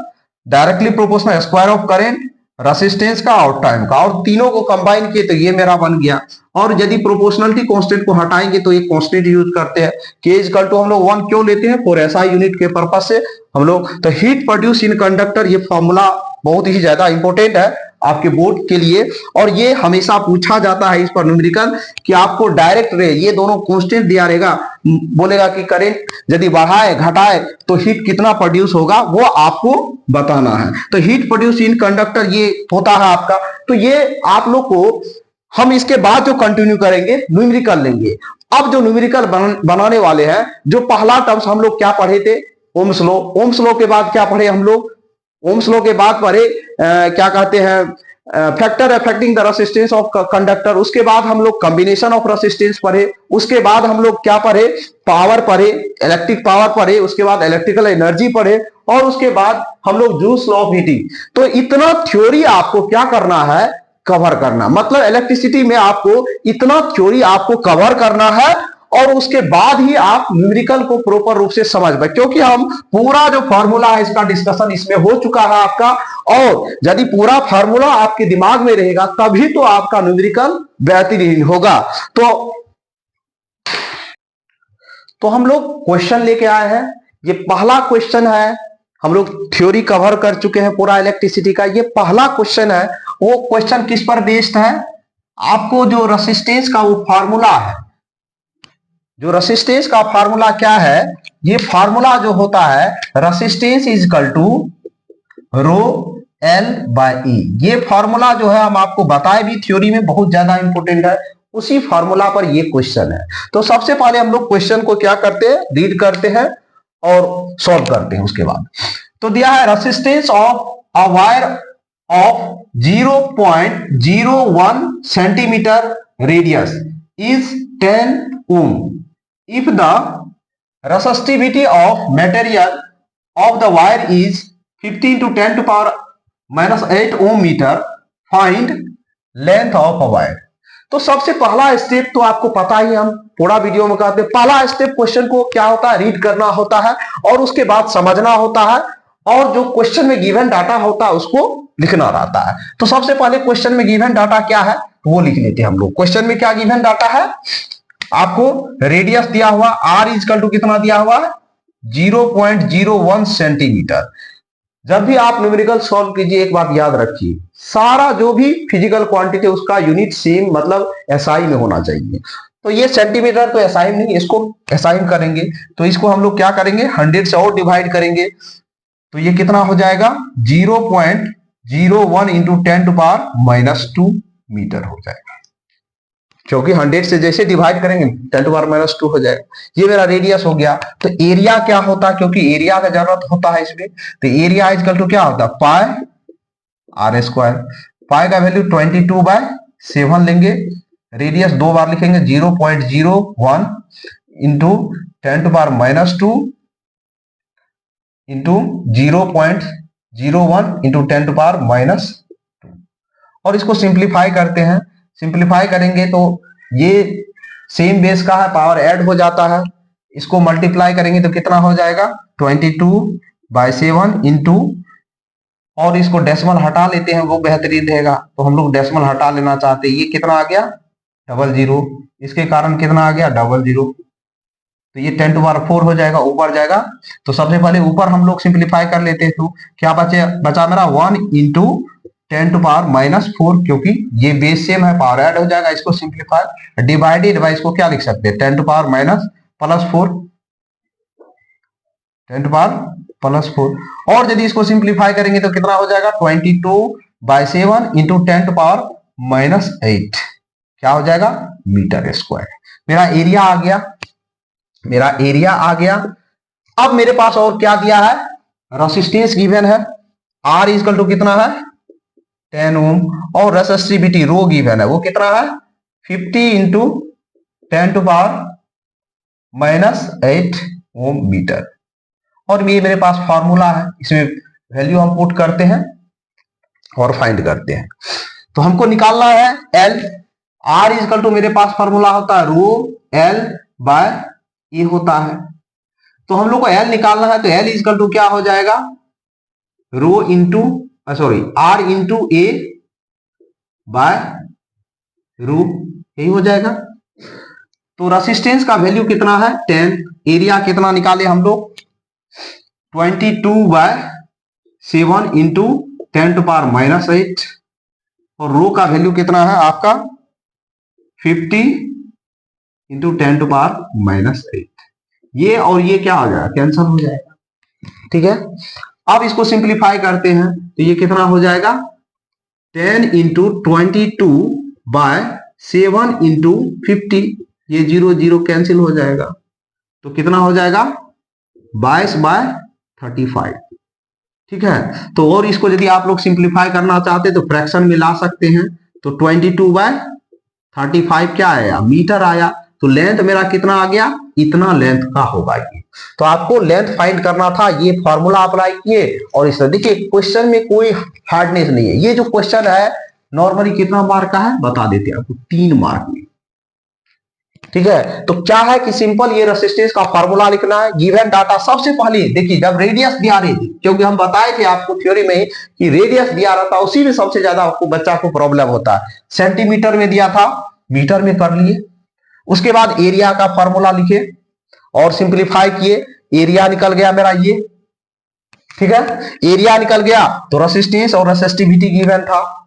directly proportional square of current, resistance का और टाइम का, और तीनों को कंबाइन किए तो ये मेरा बन गया। और यदि प्रोपोर्शनलिटी कांस्टेंट को हटाएंगे तो एक कांस्टेंट यूज करते हैं, K इक्वल टू हम लोग 1 क्यों लेते हैं, फॉर SI यूनिट के पर्पज से हम लोग। तो हीट प्रोड्यूस इन कंडक्टर, ये फॉर्मूला बहुत ही ज्यादा इंपॉर्टेंट है आपके बोर्ड के लिए, और ये हमेशा पूछा जाता है इस पर न्यूमेरिकल कि आपको डायरेक्ट रे ये दोनों कांस्टेंट दिया रहेगा, बोलेगा कि करंट यदि बढ़ाए घटाए तो हीट कितना प्रोड्यूस होगा वो आपको बताना है। तो हीट प्रोड्यूस इन कंडक्टर ये होता है आपका। तो ये आप लोग को हम इसके बाद जो कंटिन्यू करेंगे न्यूमेरिकल लेंगे। अब जो न्यूमेरिकल बनाने वाले हैं, जो पहला टर्म्स हम लोग क्या पढ़े थे, ओम्स लॉ। ओम्स लॉ के बाद क्या पढ़े हम लोग, ओम्स लॉ के बाद पढ़े क्या कहते हैं, factor affecting the resistance of conductor. उसके बाद हम लोग कॉम्बिनेशन ऑफ रेसिस्टेंस पढ़े। उसके बाद हम लोग क्या पढ़े, पावर पढ़े, इलेक्ट्रिक पावर पढ़े। उसके बाद इलेक्ट्रिकल एनर्जी पढ़े, और उसके बाद हम लोग जूस लॉ ऑफ हीटिंग। तो इतना थ्योरी आपको क्या करना है, कवर करना। मतलब इलेक्ट्रिसिटी में आपको इतना थ्योरी आपको कवर करना है, और उसके बाद ही आप न्यूमेरिकल को प्रॉपर रूप से समझ पाए, क्योंकि हम पूरा जो फॉर्मूला है इसका डिस्कशन इसमें हो चुका है आपका। और यदि पूरा फॉर्मूला आपके दिमाग में रहेगा तभी तो आपका न्यूमेरिकल बेहतरीन होगा। तो हम लोग क्वेश्चन लेके आए हैं। ये पहला क्वेश्चन है, हम लोग थ्योरी कवर कर चुके हैं पूरा इलेक्ट्रिसिटी का। ये पहला क्वेश्चन है, वो क्वेश्चन किस पर बेस्ड है, आपको जो रेसिस्टेंस का वो फॉर्मूला है, जो रेसिस्टेंस का फार्मूला क्या है, ये फार्मूला जो होता है resistance is equal to rho L by E. ये फार्मूला जो है हम आपको बताए भी, थ्योरी में बहुत ज्यादा इंपॉर्टेंट है, उसी फार्मूला पर ये क्वेश्चन है। तो सबसे पहले हम लोग क्वेश्चन को क्या करते हैं, रीड करते हैं और सॉल्व करते हैं। उसके बाद तो दिया है resistance of a wire of 0.01 centimetre radius is 10 ohm if the resistivity of material of the wire is 15 to 10 to power minus 8 ohm meter, find length of a wire। तो सबसे पहला स्टेप तो आपको पता ही, हम पूरा वीडियो में कहते हैं, पहला स्टेप क्वेश्चन को क्या होता है, रीड करना होता है, और उसके बाद समझना होता है, और जो क्वेश्चन में गिवन डाटा होता है उसको लिखना रहता है। तो सबसे पहले क्वेश्चन में गिवन डाटा क्या है वो लिख लेते हैं हम लोग। क्वेश्चन में क्या गिवन डाटा है, आपको रेडियस दिया हुआ r इक्वल टू कितना दिया हुआ है, 0.01 सेंटीमीटर। जब भी आप न्यूमेरिकल सॉल्व कीजिए एक बात याद रखिए, सारा जो भी फिजिकल क्वांटिटी उसका यूनिट सेम मतलब SI में होना चाहिए। तो ये सेंटीमीटर तो SI में नहीं, इसको SI में करेंगे तो इसको हम लोग क्या करेंगे, 100 से और डिवाइड करेंगे तो ये कितना हो जाएगा, 0.01 into 10 to power minus 2 meter हो जाएगा, क्योंकि 100 से जैसे डिवाइड करेंगे 10 टू पावर माइनस 2 हो जाएगा। ये मेरा रेडियस हो गया। तो एरिया क्या होता है, क्योंकि एरिया का जरूरत होता है इसमें, तो एरिया इक्वल टू क्या होता है, पाई आर स्क्वायर। पाई का वैल्यू 22/7 लेंगे, रेडियस दो बार लिखेंगे 0.01 into 10 to power minus 2 into 0.01 into 10 to power minus 2, और इसको सिंप्लीफाई करते हैं। सिंप्लीफाई करेंगे तो ये सेम बेस का है, पावर ऐड हो जाता है, इसको मल्टीप्लाई करेंगे तो कितना हो जाएगा, 22/7 इंटू, और इसको डेसिमल हटा लेते हैं वो बेहतरीन रहेगा। तो हम लोग डेसिमल हटा लेना चाहते हैं, ये कितना आ गया 00, इसके कारण कितना आ गया 00, तो ये 10 टू पावर 4 हो जाएगा, ऊपर जाएगा। तो सबसे पहले ऊपर हम लोग सिंप्लीफाई कर लेते हैं, तो क्या बचा मेरा 1 इंटू 10 टू पावर माइनस 4, क्योंकि ये बेस सेम है, पावर ऐड हो जाएगा। इसको सिंप्लीफाई डिवाइडेड बाय, इसको क्या लिख सकते हैं, 10 to power minus plus 4, 10 to power plus 4, और यदि इसको सिंप्लीफाई करेंगे तो कितना हो जाएगा 22/7 इंटू 10 टू पावर माइनस 8, क्या हो जाएगा मीटर स्क्वायर। मेरा एरिया आ गया, मेरा एरिया आ गया। अब मेरे पास और क्या दिया है, रेसिस्टेंस गिवन है, R इक्वल टू कितना है 10 ओम, और रेसिस्टिविटी रो गिवन है, वो कितना है 50 into 10 to power -8 ohm metre. और ये मेरे पास फॉर्मूला है, इसमें वैल्यू हम पुट करते हैं और फाइंड करते हैं। तो हमको निकालना है L, R इक्वल टू मेरे पास फॉर्मूला होता है रो L बाय ए होता है। तो हम लोग को L निकालना है, तो L इक्वल टू क्या हो जाएगा रो इंटू R इंटू ए बाय रो, यही हो जाएगा। तो रेसिस्टेंस का वैल्यू कितना है 10, एरिया कितना निकाले हम लोग 22/7 इंटू 10 टू पावर -8, और रो का वैल्यू कितना है आपका 50 इंटू 10 टू पावर -8। ये और ये क्या हो जाएगा, कैंसिल हो जाएगा, ठीक है। अब इसको सिंप्लीफाई करते हैं, तो ये कितना हो जाएगा 10 इंटू 22/7 इंटू 50, ये 0 0 कैंसिल हो जाएगा, तो कितना हो जाएगा 22/35, ठीक है। तो और इसको यदि आप लोग सिंप्लीफाई करना चाहते तो फ्रैक्शन में ला सकते हैं, तो 22/35 क्या आया मीटर आया, तो लेंथ मेरा कितना आ गया, इतना लेंथ का होगा ये। तो आपको लेंथ फाइंड करना था, ये फॉर्मूला अप्लाई किए, और इस देखिए क्वेश्चन में कोई हार्डनेस नहीं है। ये जो क्वेश्चन है नॉर्मली कितना मार्क का है बता देते हैं आपको, 3 मार्क में, ठीक है। तो क्या है कि सिंपल ये रेसिस्टेंस का फार्मूला लिखना है, गिवन डाटा। सबसे पहले देखिए जब रेडियस दिया रही थी, क्योंकि हम बताए थे आपको थ्योरी में कि रेडियस दिया रहता है उसी में सबसे ज्यादा आपको बच्चा को प्रॉब्लम होता है। सेंटीमीटर में दिया था, मीटर में कर लिए। उसके बाद एरिया का फार्मूला लिखे और सिंप्लीफाई किए, एरिया निकल गया मेरा ये, ठीक है। एरिया निकल गया तो रेसिस्टेंस और रेसिस्टिविटी गिवन था,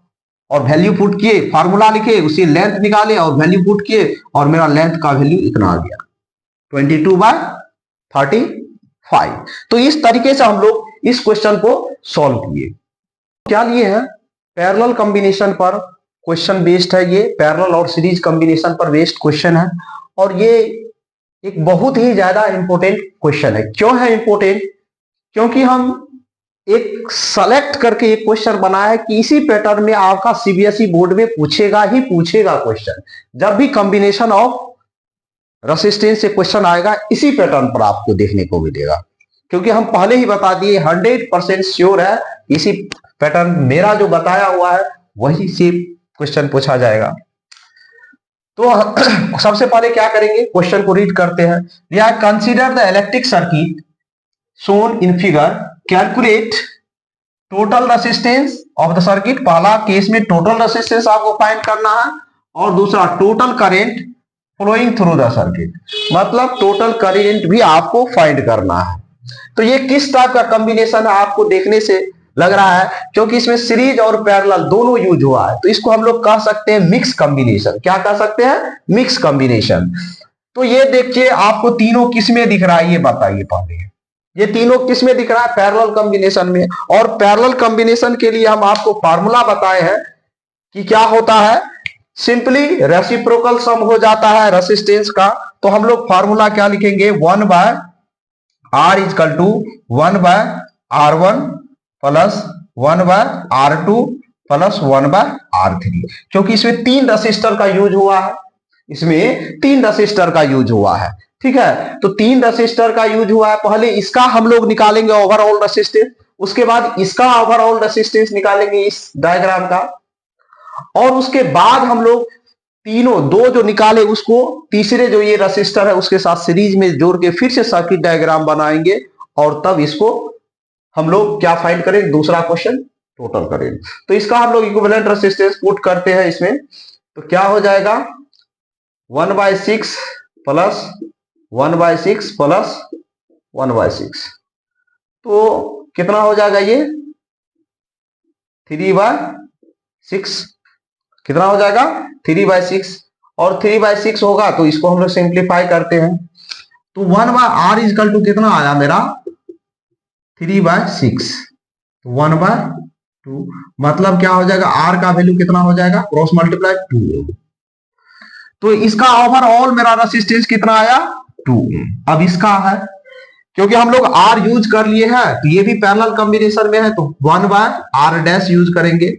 और वैल्यू पुट किए, फार्मूला लिखे, उसी लेंथ निकाले और वैल्यू पुट किए, और मेरा लेंथ का वैल्यू इतना आ गया 22/35। तो इस तरीके से हम लोग इस क्वेश्चन को सॉल्व किए। क्या लिए हैं, पैरेलल कॉम्बिनेशन पर क्वेश्चन बेस्ड है, ये पैरेलल और सीरीज कॉम्बिनेशन पर बेस्ड क्वेश्चन है, और ये एक बहुत ही ज्यादा इंपॉर्टेंट क्वेश्चन है। क्यों है इंपॉर्टेंट, क्योंकि हम एक सेलेक्ट करके एक क्वेश्चन बनाया है कि इसी पैटर्न में आपका सीबीएसई बोर्ड में पूछेगा ही पूछेगा क्वेश्चन। जब भी कॉम्बिनेशन ऑफ रेसिस्टेंस से क्वेश्चन आएगा इसी पैटर्न पर आपको देखने को मिलेगा, क्योंकि हम पहले ही बता दिए 100% श्योर है इसी पैटर्न मेरा जो बताया हुआ है वही से क्वेश्चन पूछा जाएगा। तो सबसे पहले क्या करेंगे, क्वेश्चन को रीड करते हैं। या consider the electric circuit shown in figure, calculate total resistance of the circuit। पहला केस में टोटल रेसिस्टेंस आपको फाइंड करना है, और दूसरा total current flowing through the circuit, मतलब टोटल करंट भी आपको फाइंड करना है। तो ये किस टाइप का कॉम्बिनेशन है आपको देखने से लग रहा है, क्योंकि इसमें सीरीज और पैरेलल दोनों यूज हुआ है, तो इसको हम लोग कह सकते हैं मिक्स कॉम्बिनेशन। क्या कह सकते हैं, मिक्स कॉम्बिनेशन। तो ये देखिए आपको तीनों किसमें दिख रहा है, ये बताइए पहले, ये तीनों किसमें दिख रहा है, पैरेलल कॉम्बिनेशन में। और पैरेलल कॉम्बिनेशन के लिए हम आपको फार्मूला बताए हैं कि क्या होता है, सिंपली रेसिप्रोकल सम हो जाता है रेसिस्टेंस का। तो हम लोग फार्मूला क्या लिखेंगे, 1/R equal to 1/R1 plus 1/R2 plus 1/R3, क्योंकि इसमें 3 रेसिस्टर का यूज हुआ है, इसमें 3 रेसिस्टर का यूज हुआ है, ठीक है। तो 3 रेसिस्टर का यूज हुआ है। पहले इसका हम लोग निकालेंगे ओवरऑल रेसिस्टेंस, उसके बाद इसका ओवरऑल रेसिस्टेंस निकालेंगे इस डायग्राम का, और उसके बाद हम लोग तीनों दो जो निकाले उसको तीसरे जो ये रेसिस्टर है उसके साथ सीरीज में जोड़ के फिर से सर्किट डायग्राम बनाएंगे, और तब इसको हम लोग क्या फाइंड करेंगे, दूसरा क्वेश्चन टोटल करेंगे। तो इसका हम लोग इक्विवेलेंट रेसिस्टेंस पुट करते हैं इसमें, तो क्या हो जाएगा 1/6 प्लस 1/6 प्लस 1/6, तो कितना हो जाएगा ये 3/6, कितना हो जाएगा 3/6, और 3/6 होगा तो इसको हम लोग सिंप्लीफाई करते हैं। तो 1/R इक्वल टू कितना आया मेरा 3/6, 1/2, मतलब क्या हो जाएगा R का वैल्यू कितना हो जाएगा, क्रॉस मल्टीप्लाई 2। तो इसका ओवरऑल मेरा रेसिस्टेंस कितना आया 2। अब इसका है क्योंकि हम लोग आर यूज कर लिए हैं तो ये भी पैरेलल कॉम्बिनेशन में है, तो 1/r' यूज करेंगे।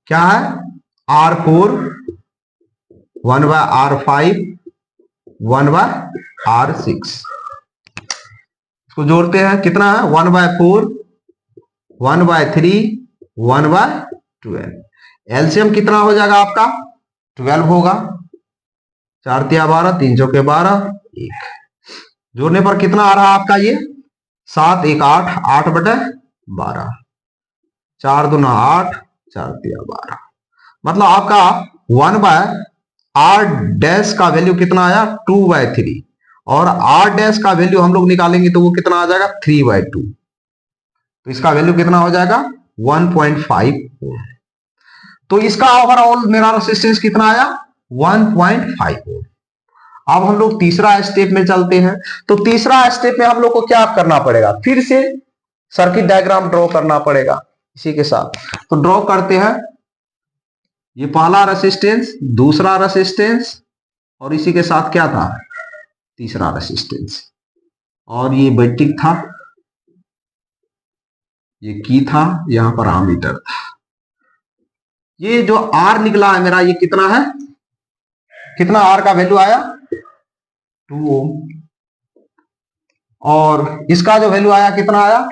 क्या है? R4, 1/r5, 1/r6। इसको जोड़ते हैं, कितना है? 1/4, 1/3, 1/12। एलसीएम कितना हो जाएगा आपका? 12 होगा। 4 तिया 12, 3 चौके 12, 1। जोड़ने पर कितना आ रहा है आपका? ये 7 1 8, 8/12, 4 2 8, 4 तिया 12। मतलब आपका 1/r' का वैल्यू कितना आया? 2/3। और r' का वैल्यू हम लोग निकालेंगे तो वो कितना आ जाएगा? 3/2। तो इसका वैल्यू कितना हो जाएगा? 1.5 ओम। तो इसका ओवरऑल मेरा रेजिस्टेंस कितना आया? 1.5 ओम। अब हम लोग तीसरा स्टेप में चलते हैं। तो तीसरा स्टेप में हम लोग को क्या करना पड़ेगा? फिर से सर्किट डायग्राम ड्रॉ करना पड़ेगा इसी के साथ। तो ड्रॉ करते हैं। ये पहला रेजिस्टेंस, दूसरा रेजिस्टेंस, और इसी के साथ क्या था? तीसरा रेजिस्टेंस। और ये बैटरी था, ये की था, यहां पर एमीटर था। ये जो आर निकला है मेरा, ये कितना है? कितना आर का वैल्यू आया? 2 ओम। और इसका जो वैल्यू आया कितना आया?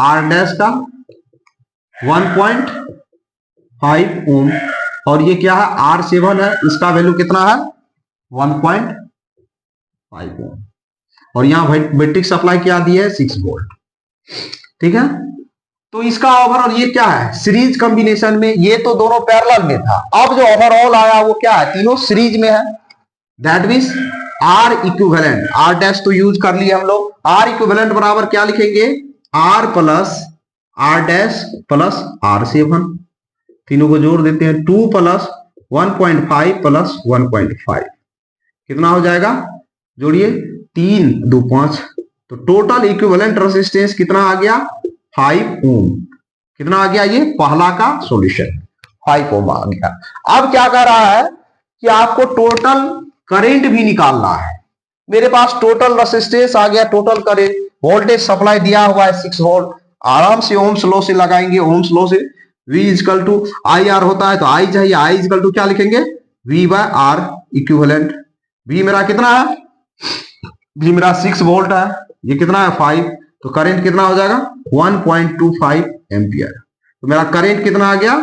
r' का 1.5 ओम। और ये क्या है? R7 है, इसका वैल्यू कितना है? 1.5 ओम। और यहां बैटरी सप्लाई क्या दी है? 6 वोल्ट। ठीक है। तो इसका ओवरऑल ये क्या है? सीरीज कॉम्बिनेशन में। ये तो दोनों पैरेलल में था। अब जो ओवरऑल आया वो क्या है? तीनों सीरीज में है। That means R equivalent, r' तो यूज कर लिए हम लोग। आर इक्विवेलेंट बराबर क्या लिखेंगे? r plus r' plus r7। तीनों को जोड़ देते हैं। 2 प्लस 1.5 प्लस 1.5 कितना हो जाएगा? जोड़िए, 3 2 5। तो टोटल इक्विवेलेंट रेजिस्टेंस कितना आ गया? 5 ओम। कितना आ गया? ये पहला का सॉल्यूशन 5 ओम आ गया। अब क्या कर रहा है कि आपको टोटल करंट भी निकालना है। मेरे पास टोटल रेजिस्टेंस आ गया, टोटल करंट, वोल्टेज सप्लाई दिया हुआ है 6 वोल्ट। आराम से ओम्स लॉ से लगाएंगे। ओम्स लॉ से V equal to I R होता है, तो I चाहिए। I इक्वल टू क्या लिखेंगे? V/R equivalent. V मेरा कितना है? V मेरा 6 वोल्ट है। ये कितना है? 5। तो करंट कितना हो जाएगा? 1.25 एम्पियर। तो मेरा करंट कितना आ गया?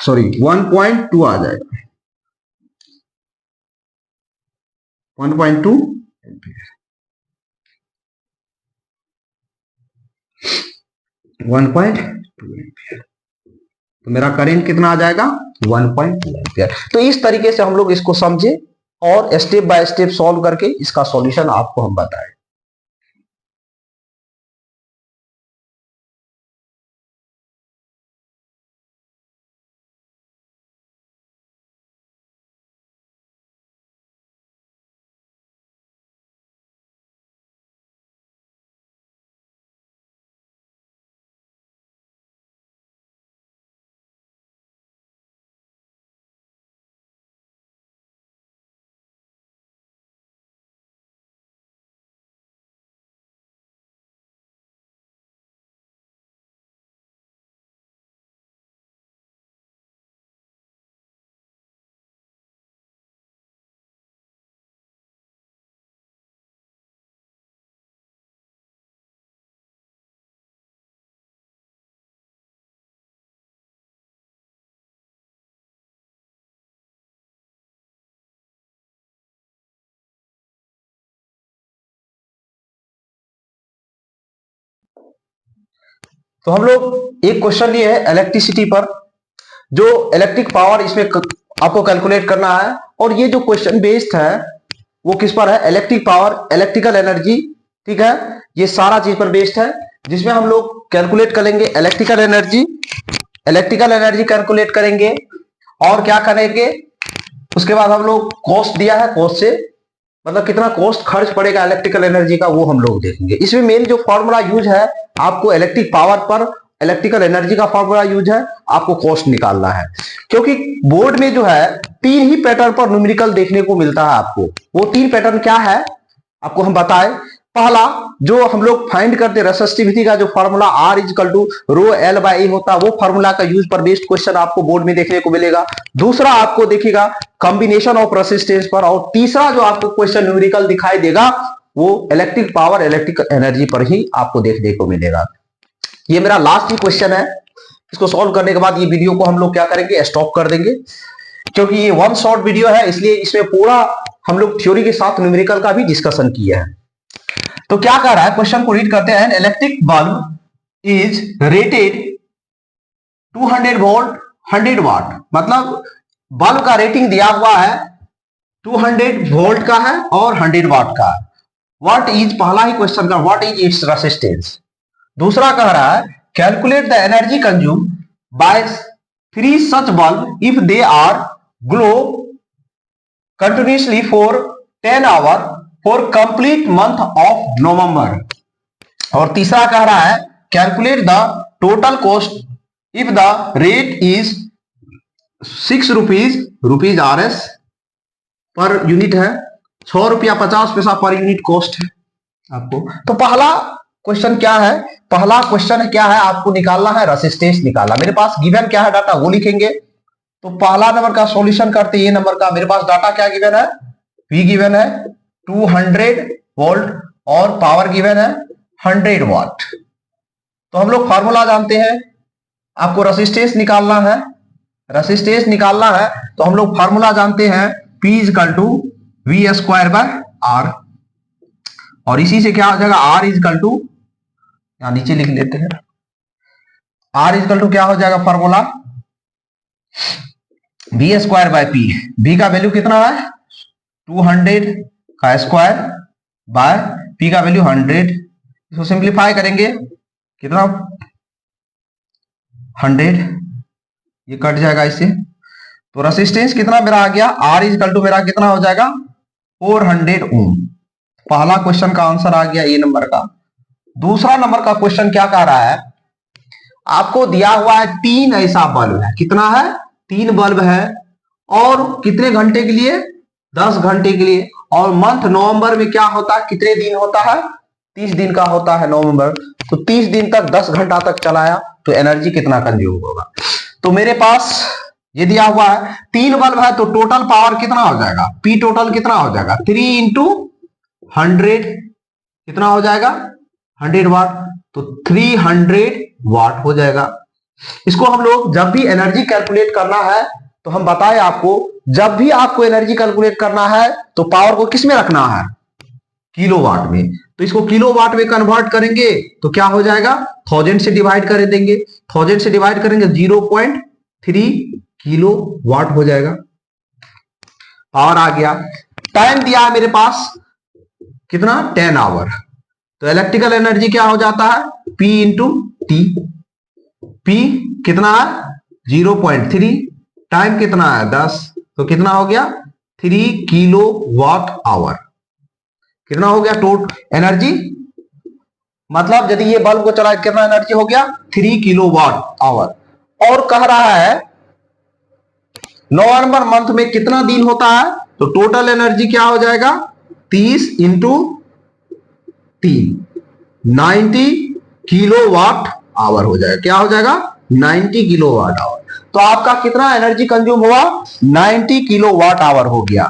सॉरी, 1.2 आ जाएगा। 1.2 एम्पियर। 1.2 एम्पियर। तो मेरा करंट कितना आ जाएगा? 1.2 एम्पियर। तो इस तरीके से हम लोग इसको समझे और स्टेप बाय स्टेप सॉल्व करके इसका सॉल्यूशन आपको हम बताएं। तो हम लोग एक क्वेश्चन लिए है इलेक्ट्रिसिटी पर, जो इलेक्ट्रिक पावर इसमें आपको कैलकुलेट करना है। और ये जो क्वेश्चन बेस्ड है वो किस पर है? Electric power, electrical energy. ठीक है, ये सारा चीज पर बेस्ड है, जिसमें हम लोग कैलकुलेट करेंगे electrical energy. Electrical energy calculate करेंगे और क्या करेंगे, उसके बाद हम लोग कॉस्ट दिया है, कॉस्ट से मतलब कितना कॉस्ट खर्च पड़ेगा इलेक्ट्रिकल एनर्जी का, वो हम लोग देखेंगे। इसमें मेन जो फॉर्मूला यूज है आपको इलेक्ट्रिक पावर पर इलेक्ट्रिकल एनर्जी का फॉर्मूला यूज है, आपको कॉस्ट निकालना है। क्योंकि बोर्ड में जो है 3 ही पैटर्न पर न्यूमेरिकल देखने को मिलता है आपको। वो 3 पैटर्न क्या है आपको हम बताएं। पहला जो हम लोग फाइंड करते रेसिस्टिविटी का जो formula R equal to rho L by A होता है, वो फॉर्मूला का यूज पर बेस्ड क्वेश्चन आपको बोर्ड में देखने को मिलेगा। दूसरा आपको देखिएगा कॉम्बिनेशन ऑफ रेसिस्टेंस पर, और तीसरा जो आपको क्वेश्चन न्यूमेरिकल दिखाई देगा वो इलेक्ट्रिक पावर इलेक्ट्रिक एनर्जी पर ही आपको देखने को मिलेगा। ये मेरा लास्ट ही क्वेश्चन है। इसको सॉल्व करने के बाद ये वीडियो को हम लोग क्या करेंगे, स्टॉप कर देंगे, क्योंकि ये वन शॉर्ट वीडियो है, इसलिए इसमें पूरा हम लोग थ्योरी के साथ न्यूमेरिकल का भी डिस्कशन किया है। तो क्या कह रहा है, क्वेश्चन को रीड करते हैं। Electric bulb is rated 200 volt 100 वाट, मतलब बल्ब का रेटिंग दिया हुआ है 200 वोल्ट का है और 100 वाट का है। व्हाट इज, पहला ही क्वेश्चन का व्हाट इज इट्स रेसिस्टेंस। दूसरा कह रहा है calculate the energy consume by 3 such bulb if they are glow continuously for 10 hour for complete month of November. और तीसरा कह रहा है calculate the total cost if the rate is 6 rupees RS per unit है, 6 रुपया 50 पैसा per unit cost है आपको। तो पहला क्वेश्चन क्या है, पहला क्वेश्चन क्या है, आपको निकालना है रेसिस्टेंस निकालना। मेरे पास गिवन क्या है डाटा वो लिखेंगे। तो पहला नंबर का सॉल्यूशन करते ये नंबर का, मेरे पास डाटा क्या गिवन है, V गिवन है 200 वोल्ट और पावर गिवन है 100 वाट। तो हम लोग फार्मूला जानते हैं, आपको रेसिस्टेंस निकालना है। रेसिस्टेंस निकालना है तो हम लोग फार्मूला जानते हैं P equal to V square by R, और इसी से क्या हो जाएगा R इक्वल टू, यहां नीचे लिख लेते हैं, R इक्वल टू क्या हो जाएगा formula V square bye P। V का वैल्यू कितना है 200 का स्क्वायर बाय P का वैल्यू 100। इसको सिंप्लीफाई करेंगे कितना 100, ये कट जाएगा इससे। तो रेसिस्टेंस कितना मेरा आ गया, R इक्वल टू मेरा कितना हो जाएगा 400 ओम। पहला क्वेश्चन का आंसर आ गया ए नंबर का। दूसरा नंबर का क्वेश्चन क्या कह रहा है, आपको दिया हुआ है 3 ऐसा बल्ब है, कितना है 3 बल्ब है, और कितने घंटे के लिए 10 घंटे के लिए, और मंथ नवंबर में क्या होता है, कितने दिन होता है 30 दिन का होता है नवंबर। तो 30 दिन तक 10 घंटा तक चलाया तो एनर्जी कितना कंज्यूम होगा। तो मेरे पास ये दिया हुआ है 3 बल्ब है, तो टोटल पावर कितना हो जाएगा, P टोटल कितना हो जाएगा 3 इंटू 100 कितना हो जाएगा 100 वाट, तो 300 वाट हो जाएगा। इसको हम लोग जब भी एनर्जी कैलकुलेट करना है तो हम बताएं आपको, जब भी आपको एनर्जी कैलकुलेट करना है तो पावर को किस में रखना है, किलोवाट में। तो इसको किलोवाट में कन्वर्ट करेंगे तो क्या हो जाएगा 1000 से डिवाइड कर देंगे, 1000 से डिवाइड करेंगे 0.3 किलोवाट हो जाएगा, पावर आ गया। टाइम दिया है मेरे पास कितना 10 आवर, तो इलेक्ट्रिकल एनर्जी क्या हो जाता है P इंटू टी। P कितना है 0.3, टाइम कितना है 10, तो कितना हो गया 3 किलो वाट आवर। कितना हो गया टोटल एनर्जी, मतलब यदि ये बल्ब को चलाए कितना एनर्जी हो गया 3 किलो वाट आवर। और कह रहा है नवंबर मंथ में कितना दिन होता है, तो टोटल एनर्जी क्या हो जाएगा 30 इंटू 3 90 किलो वाट आवर हो जाएगा। क्या हो जाएगा 90 किलो वाट आवर। तो आपका कितना एनर्जी कंज्यूम हुआ 90 किलो वाट आवर हो गया।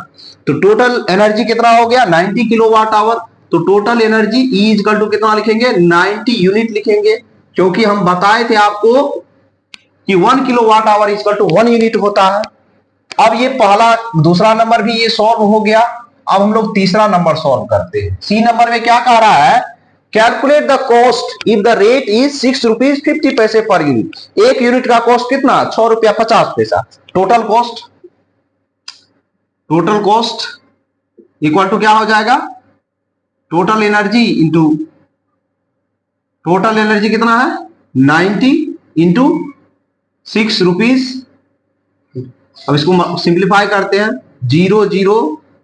तो टोटल एनर्जी कितना हो गया 90 किलो वाट आवर। तो total energy E equal to कितना लिखेंगे 90 यूनिट लिखेंगे, क्योंकि हम बताए थे आपको कि 1 kilo watt hour equal to 1 unit होता है। अब ये पहला दूसरा नंबर भी ये सॉल्व हो गया। अब हम लोग तीसरा नंबर सॉल्व करते हैं। सी नंबर में क्या कह रहा है, calculate the cost if the rate is 6 rupees 50 पैसे पर यूनिट। एक यूनिट का कॉस्ट कितना 6 रुपया 50 पैसा। टोटल कॉस्ट इक्वल टू क्या हो जाएगा, total energy into total energy कितना है 90 इंटू 6 रुपीज। अब इसको सिंप्लीफाई करते हैं 0 0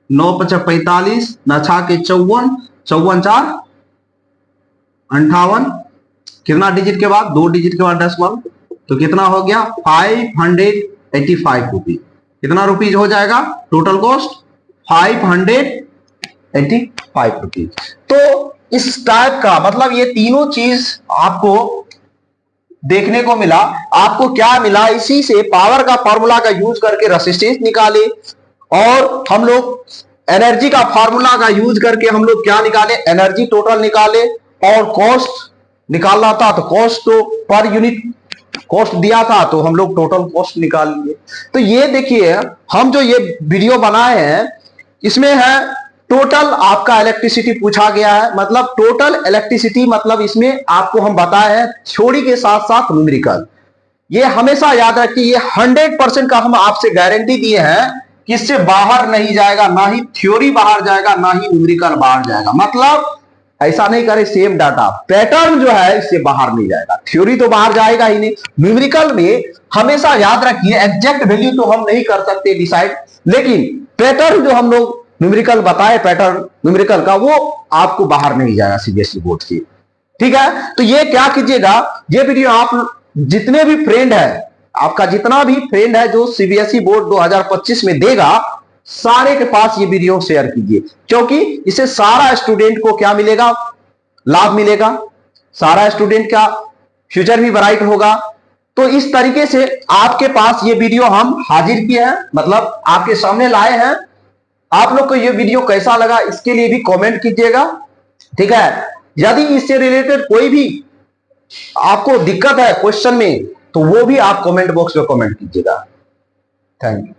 9 5 45 ना 6 के 54 54 4 58 कितना डिजिट के बाद, 2 डिजिट के बाद डेसिमल, तो कितना हो गया 585 रुपीज। कितना रुपीज हो जाएगा टोटल कॉस्ट 585 रुपीज। तो इस टाइप का मतलब ये तीनों चीज आपको देखने को मिला। आपको क्या मिला, इसी से पावर का फॉर्मूला का यूज करके रेजिस्टेंस निकाले, और हम लोग एनर्जी का फॉर्मूला का यूज करके हम लोग क्या निकाले, एनर्जी टोटल निकाले, और कॉस्ट निकालना था तो कॉस्ट तो पर यूनिट कॉस्ट दिया था तो हम लोग टोटल कॉस्ट निकाल लिए। तो ये देखिए हम जो ये वीडियो बनाए हैं इसमें है टोटल आपका इलेक्ट्रिसिटी पूछा गया है, मतलब टोटल इलेक्ट्रिसिटी, मतलब इसमें आपको हम बताए हैं थ्योरी के साथ साथ न्यूमेरिकल। ये हमेशा याद रखिए, ये 100% का हम आपसे गारंटी दिए हैं कि इससे बाहर नहीं जाएगा, ना ही थ्योरी बाहर जाएगा, ना ही न्यूमेरिकल बाहर जाएगा। मतलब ऐसा नहीं करे सेम डाटा, पैटर्न जो है इससे बाहर नहीं जाएगा, थ्योरी तो बाहर जाएगा ही नहीं। न्यूमेरिकल में हमेशा याद रखिए एग्जैक्ट वैल्यू तो हम नहीं कर सकते डिसाइड, लेकिन पैटर्न जो हम लोग न्यूमेरिकल बताए, पैटर्न न्यूमेरिकल का, वो आपको बाहर नहीं जाएगा सीबीएसई बोर्ड से। ठीक है, तो ये क्या कीजिएगा, ये वीडियो आप जितने भी फ्रेंड है, आपका जितना भी फ्रेंड है जो सीबीएसई बोर्ड 2025 में देगा, सारे के पास ये वीडियो शेयर कीजिए, क्योंकि इससे सारा स्टूडेंट को क्या मिलेगा, लाभ मिलेगा, सारा स्टूडेंट का फ्यूचर भी ब्राइट होगा। तो इस तरीके से आपके पास ये वीडियो हम हाजिर किए हैं, मतलब आपके सामने लाए हैं। आप लोग को ये वीडियो कैसा लगा इसके लिए भी कमेंट कीजिएगा। ठीक है, यदि इससे रिलेटेड कोई भी आपको दिक्कत है क्वेश्चन में, तो वो भी आप कमेंट बॉक्स में कमेंट कीजिएगा। Thank you.